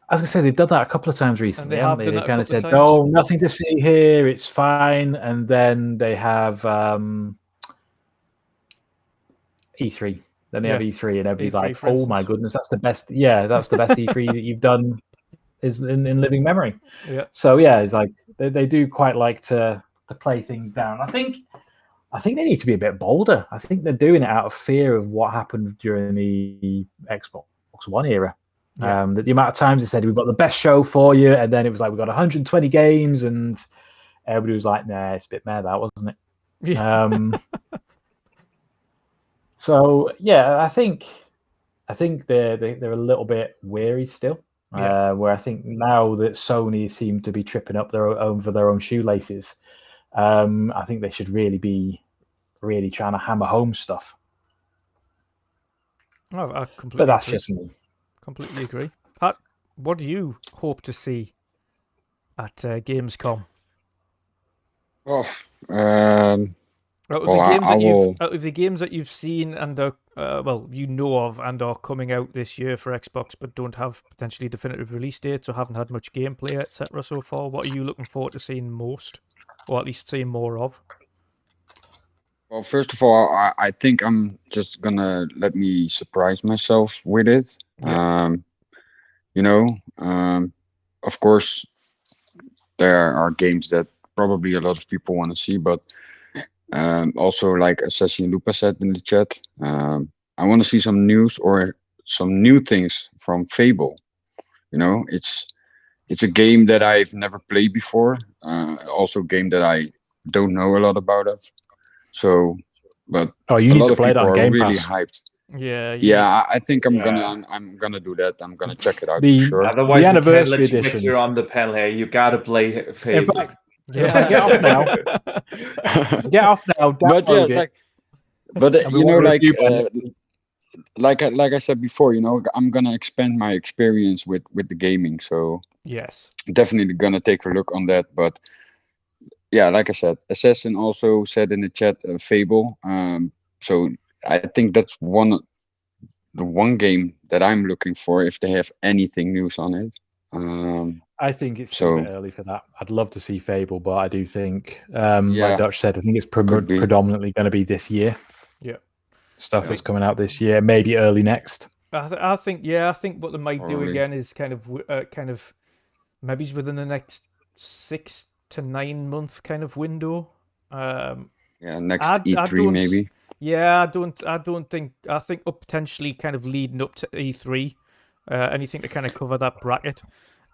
I was going to say, they've done that a couple of times recently. They kind of said, "Oh, nothing to see here. It's fine." And then they have E3. Then they have E3, and everybody's E3, like, "Oh my goodness, that's the best." Yeah, that's the best E3 that you've done is in living memory. Yeah. So yeah, it's like they do quite like to play things down. I think they need to be a bit bolder. I think they're doing it out of fear of what happened during the Xbox One era. Yeah. That the amount of times they said we've got the best show for you, and then it was like we've got 120 games, and everybody was like, "Nah, it's a bit mad, that wasn't it?" Yeah. So yeah, I think they're a little bit wary still. Where I think now that Sony seem to be tripping up over their own shoelaces, I think they should really be trying to hammer home stuff. Oh, I completely but that's agree. just me. Completely agree. Pat, what do you hope to see at Gamescom? Out of the games that you've seen and you know of and are coming out this year for Xbox, but don't have potentially definitive release dates or haven't had much gameplay, etc. so far, what are you looking forward to seeing most, or at least seeing more of? Well, first of all, I think I'm just gonna let me surprise myself with it. Yeah. Of course, there are games that probably a lot of people want to see, but Also, like Assassin Lupa said in the chat, I want to see some news or some new things from Fable. You know, it's a game that I've never played before. Also, a game that I don't know a lot about it. So, but you a need lot to of play that people on are really Gamepass. hyped. Yeah, Yeah, I think I'm Yeah. gonna do that. I'm gonna check it out The- for sure. Otherwise, The we can't anniversary let you edition. back here on the panel here. You gotta play Fable. fact, get off now. Get off now. But yeah, Download it. like, but and we you know, want a like, review by next like I said before, you know, I'm gonna expand my experience with the gaming. So yes. definitely gonna take a look on that. But yeah, like I said, Assassin also said in the chat, Fable. So I think that's the one game that I'm looking for if they have anything news on it. I think it's So- a bit early for that. I'd love to see Fable, but I do think, Yeah, like Dutch said, I think it's could be. predominantly going to be this year. Yeah. Stuff that's coming out this year, maybe early next. I think what they might do Probably. again is kind of maybe it's within the next 6 to 9 month kind of window. Yeah, next I E3 don't- maybe. Yeah, I think up potentially kind of leading up to E3, anything to kind of cover that bracket.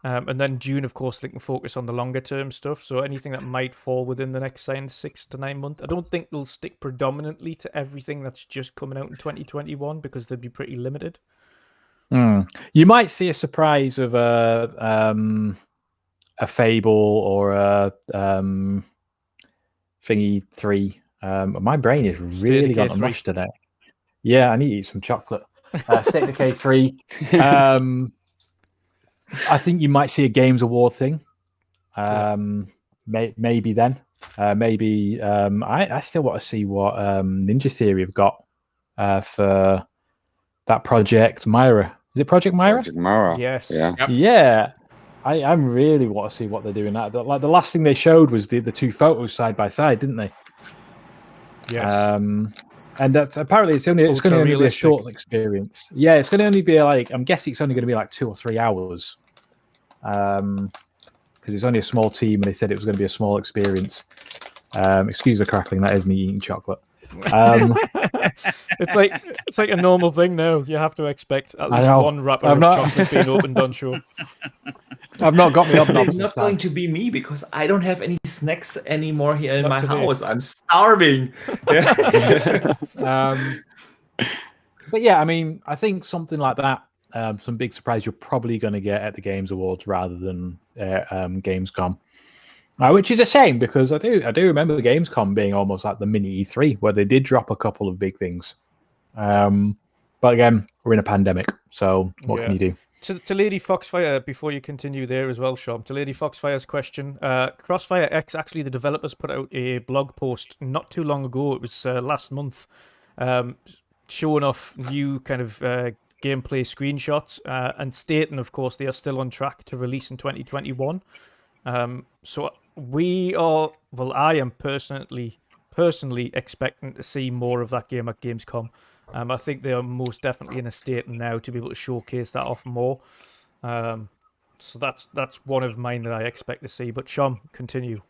And then June, of course, they can focus on the longer term stuff. So anything that might fall within the next 6 to 9 months. I don't think they'll stick predominantly to everything that's just coming out in 2021 because they'd be pretty limited. You might see a surprise of a Fable or a Thingy 3. My brain is really gone to mush today. Yeah, I need to eat some chocolate. State of Decay 3. I think you might see a Games Award thing. Maybe then. Maybe I still want to see what Ninja Theory have got for that Project Myra. Is it Project Myra? Project Mara. Yes. Yeah. Yep. Yeah. I'm really want to see what they're doing. Like the last thing they showed was the two photos side by side, didn't they? Yes. And that apparently it's going to only be a Ultra-realistic. short experience. Yeah, it's going to only be like, I'm guessing it's only going to be like 2 or 3 hours. Because it's only a small team, and they said it was going to be a small experience. Excuse the crackling. That is me eating chocolate. It's like a normal thing now. You have to expect at I least know. one wrapper I'm of not- chocolate being opened on show. I've not got me up. It's not going to be me because I don't have any snacks anymore here in Not my today. house. I'm starving. Yeah. But yeah, I mean, I think something like that, some big surprise you're probably going to get at the Games Awards rather than Gamescom, which is a shame because I do remember the Gamescom being almost like the mini E3 where they did drop a couple of big things. But again, we're in a pandemic, so what can you do? To Lady Foxfire, before you continue there as well, Shom, to Lady Foxfire's question, Crossfire X, actually the developers put out a blog post not too long ago, it was last month, showing off new kind of gameplay screenshots and stating, of course, they are still on track to release in 2021. So I am personally expecting to see more of that game at Gamescom. I think they are most definitely in a state now to be able to showcase that off more. So that's one of mine that I expect to see. But Shom, continue.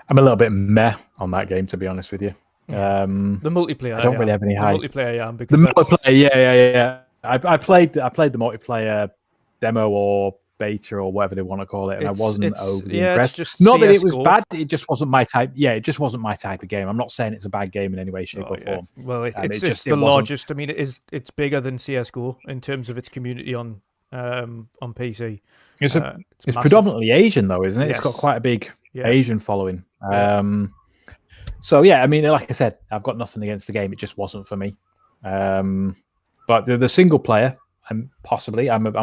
I'm a little bit meh on that game, to be honest with you. The multiplayer. I don't really have any the high. multiplayer, yeah, The because that's, multiplayer, yeah. I played the multiplayer demo or beta or whatever they want to call it, and I wasn't overly impressed. Just Not that it was CS:GO. bad; it just wasn't my type. Yeah, it just wasn't my type of game. I'm not saying it's a bad game in any way, shape, or form. Well, it's it the wasn't- largest. I mean, it's bigger than CS:GO in terms of its community on PC. It's massive. predominantly Asian, though, isn't it? It's got Yes. quite a big Yeah. Asian following. Yeah. So yeah, I mean, like I said, I've got nothing against the game. It just wasn't for me. But the single player, I'm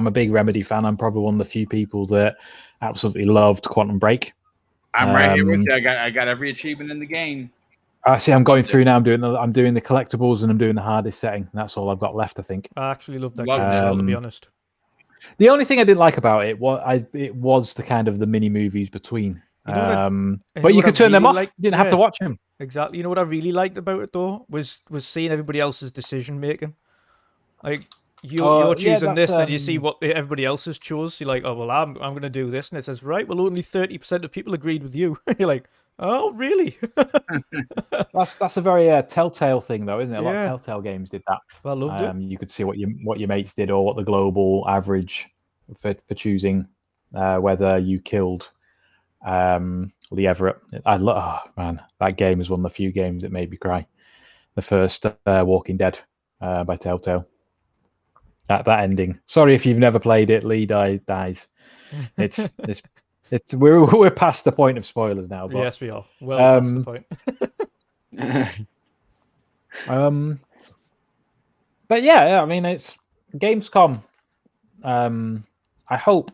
a big Remedy fan. I'm probably one of the few people that absolutely loved Quantum Break. I'm right here with you. I got every achievement in the game. I see. I'm going through now. I'm doing the collectibles and I'm doing the hardest setting. That's all I've got left, I think. I actually love that Love game as well, to be honest. The only thing I didn't like about it was the kind of the mini movies between. You know But you what could I turn them really off. like? You didn't have to Yeah. watch them. Exactly. You know what I really liked about it though was seeing everybody else's decision making. Like you're choosing this, and then you see what everybody else has chose. You're like, oh well, I'm going to do this, and it says right. Well, only 30% of people agreed with you. You're like, Oh, really? That's a very Telltale thing, though, isn't it? A lot of Yeah. Telltale games did that. I loved it. You could see what your mates did, or what the global average for choosing whether you killed Lee Everett. Oh man, that game is one of the few games that made me cry. The first Walking Dead by Telltale. That ending. Sorry if you've never played it. Lee dies. We're past the point of spoilers now. But, yes, we are. Well, that's the point. But yeah, I mean, it's Gamescom. I hope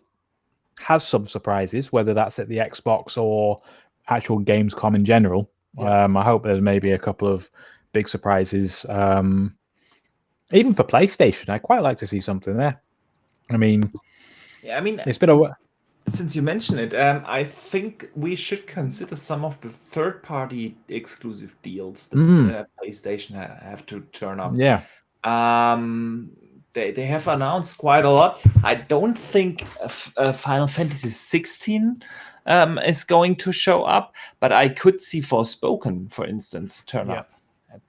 has some surprises, whether that's at the Xbox or actual Gamescom in general. Yeah. I hope there's maybe a couple of big surprises. Even for PlayStation, I'd quite like to see something there. I mean, it's been a. Since you mentioned it, I think we should consider some of the third-party exclusive deals that PlayStation have to turn up. Yeah. They have announced quite a lot. I don't think Final Fantasy 16 is going to show up, but I could see Forspoken, for instance, turn up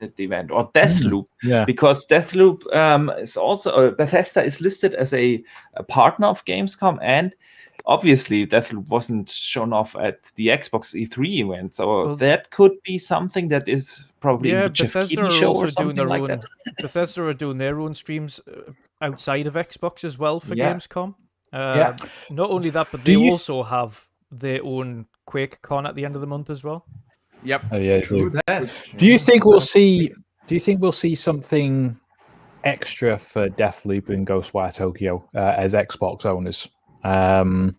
at the event, or Deathloop, because Deathloop is also Bethesda is listed as a partner of Gamescom, and obviously Deathloop wasn't shown off at the Xbox E3 event, so that could be something that is probably in the Jeff Keighley show or something like that. Bethesda are doing their own streams outside of Xbox as well for Gamescom. Not only that, but they also have their own QuakeCon at the end of the month as well. Yep. Oh yeah, true. Do you think we'll see? Do you think we'll see something extra for Deathloop and Ghostwire Tokyo as Xbox owners? Do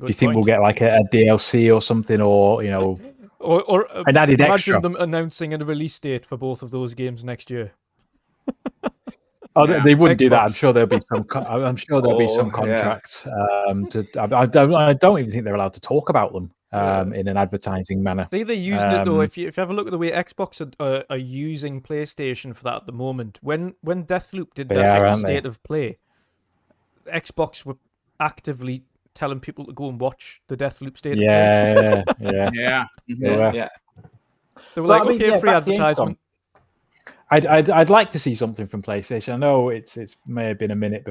you think we'll get like a DLC or something, or or an added imagine extra? them announcing a release date for both of those games next year? They wouldn't do that. I'm sure there'll be some. I'm sure there'll be some contract. I don't even think they're allowed to talk about them in an advertising manner. See, they're using it though. If you have a look at the way Xbox are using PlayStation for that at the moment, when Deathloop did that State of Play, Xbox were actively telling people to go and watch the Deathloop State of Play. Yeah. They were like, okay, free advertisement. I'd like to see something from PlayStation. I know it's may have been a minute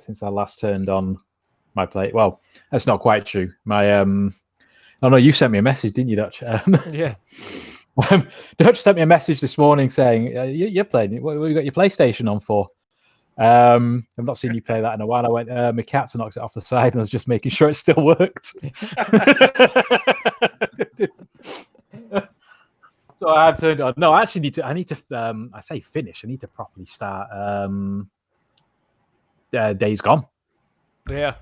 since I last turned on my play. Well, that's not quite true. My oh no, you sent me a message, didn't you, Dutch? Yeah. Dutch sent me a message this morning saying you're playing. What have you got your PlayStation on for? I've not seen you play that in a while. I went, my cat's knocked it off the side, and I was just making sure it still worked. So I've turned on. No, I actually I need to. I say finish. I need to properly start. Days Gone. Yeah.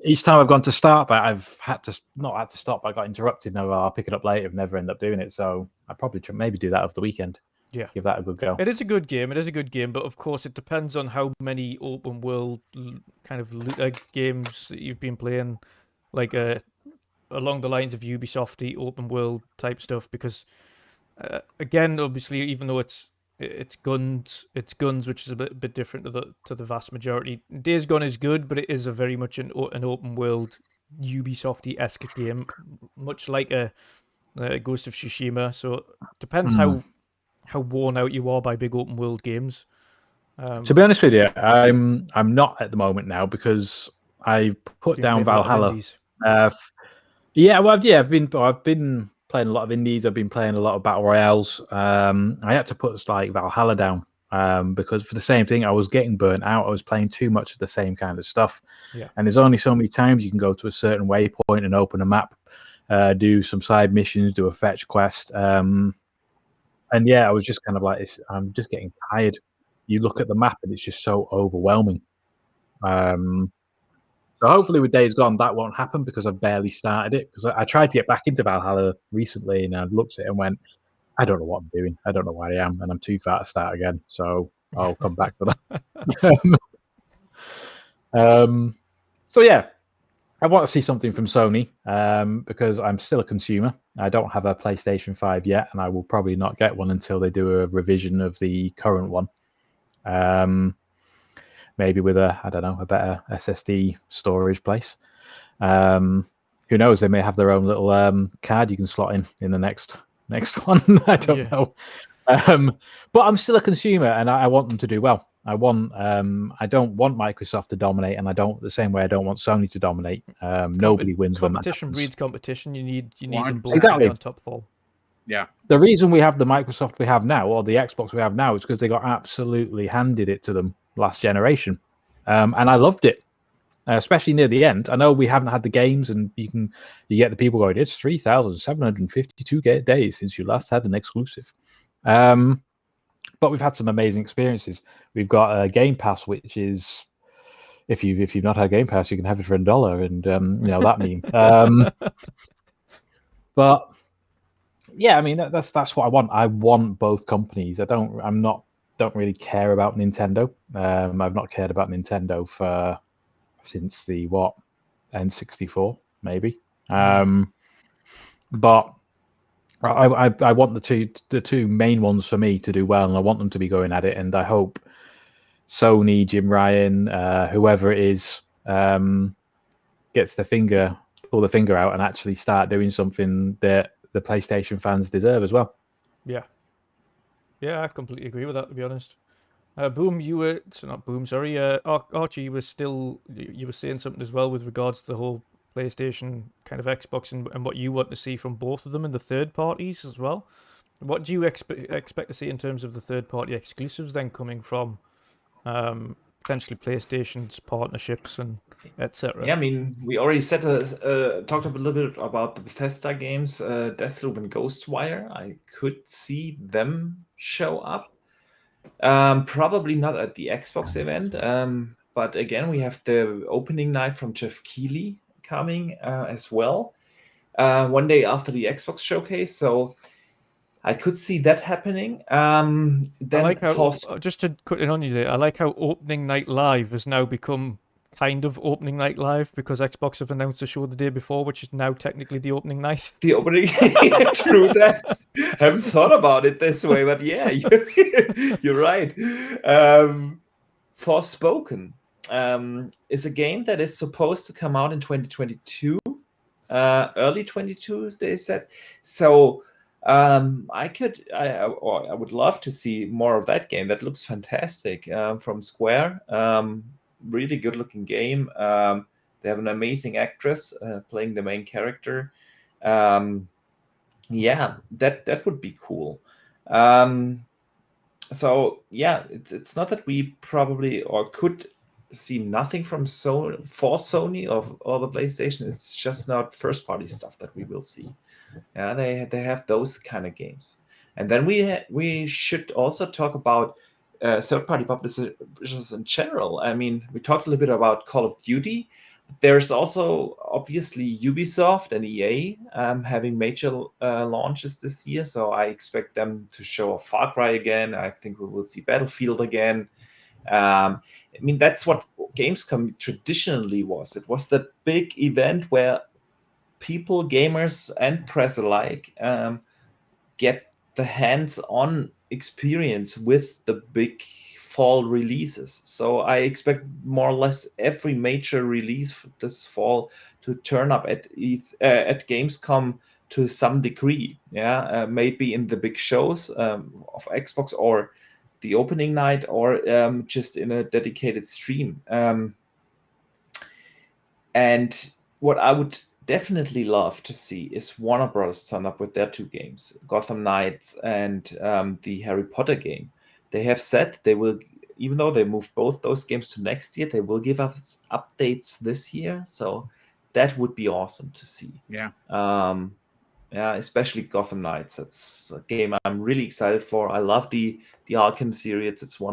Each time I've gone to start that, I've not had to stop. I got interrupted. No, I'll pick it up later. Never end up doing it. So I probably maybe do that over the weekend. Yeah, give that a good go. It is a good game. But of course, it depends on how many open world kind of games that you've been playing, like along the lines of Ubisoft open world type stuff. Because again, obviously, even though it's guns, which is a bit different to the vast majority. Days Gone is good, but it is a very much an open world Ubisoft-esque game, much like a Ghost of Tsushima. So it depends how worn out you are by big open world games. To be honest with you, I'm not at the moment now, because I put down Valhalla. I've been playing a lot of indies. I've been playing a lot of battle royales. I had to put like Valhalla down because for the same thing, I was getting burnt out. I was playing too much of the same kind of stuff. Yeah. And there's only so many times you can go to a certain waypoint and open a map, do some side missions, do a fetch quest. And yeah, I was just kind of like, I'm just getting tired. You look at the map and it's just so overwhelming. So hopefully with Days Gone, that won't happen, because I've barely started it. Because I tried to get back into Valhalla recently, and I looked at it and went, I don't know what I'm doing. I don't know where I am, and I'm too far to start again. So I'll come back to that. So yeah, I want to see something from Sony because I'm still a consumer. I don't have a PlayStation 5 yet, and I will probably not get one until they do a revision of the current one. Maybe with a better SSD storage place. who knows? They may have their own little card you can slot in the next one. I don't know. But I'm still a consumer, and I want them to do well. I don't want Microsoft to dominate, and the same way I don't want Sony to dominate. Nobody wins when that competition happens. breeds competition. You need them both Exactly. to be on top of all. Yeah. The reason we have the Microsoft we have now, or the Xbox we have now, is because they got absolutely handed it to them last generation, and I loved it. Especially near the end. I know we haven't had the games, and you get the people going, it's 3,752 days since you last had an exclusive. But we've had some amazing experiences. We've got a Gamepass, which is, if you've not had Gamepass, you can have it for $1, and that meme. But yeah, I mean that's what I want. I want both companies. don't really care about Nintendo. I've not cared about Nintendo since the N64 maybe. But I want the two main ones for me to do well, and I want them to be going at it. And I hope Sony, Jim Ryan, whoever it is, gets pull the finger out and actually start doing something that the PlayStation fans deserve as well. Yeah, I completely agree with that, to be honest. Boom, Archie, you were saying something as well with regards to the whole PlayStation kind of Xbox and what you want to see from both of them and the third parties as well. What do you expect to see in terms of the third party exclusives then coming from potentially PlayStation's partnerships and etc.? Yeah, I mean, we already talked a little bit about the Bethesda games, Deathloop and Ghostwire. I could see them show up. Probably not at the Xbox event, but again, we have the opening night from Jeff Keighley coming as well, one day after the Xbox showcase. So I could see that happening. Then I like how, just to cut in on you there, I like how opening night live has now become kind of opening night live, because Xbox have announced a show the day before, which is now technically the opening night. The opening, true that. Haven't thought about it this way, but yeah, you're right. Forspoken is a game that is supposed to come out in 2022, early 22, they said. So I would love to see more of that game. That looks fantastic from Square. Really good looking game. They have an amazing actress playing the main character. Yeah, that would be cool. So yeah, it's not that we probably or could see nothing from Sony or the PlayStation. It's just not first party stuff that we will see. Yeah, they have those kind of games. And then we should also talk about third party publishers in general. I mean, we talked a little bit about Call of Duty. There's also obviously Ubisoft and EA having major launches this year, so I expect them to show a Far Cry again. I think we will see Battlefield again. I mean, that's what Gamescom traditionally was. It was the big event where people, gamers, and press alike get the hands-on experience with the big fall releases. So I expect more or less every major release this fall to turn up at Gamescom to some degree. Yeah, maybe in the big shows of Xbox or the opening night, or just in a dedicated stream. And what I would definitely love to see is Warner Bros. Turn up with their two games, Gotham Knights and the Harry Potter game. They have said they will, even though they moved both those games to next year, they will give us updates this year. So that would be awesome to see. Yeah. Yeah, especially Gotham Knights. That's a game I'm really excited for. I love the Arkham series. It's one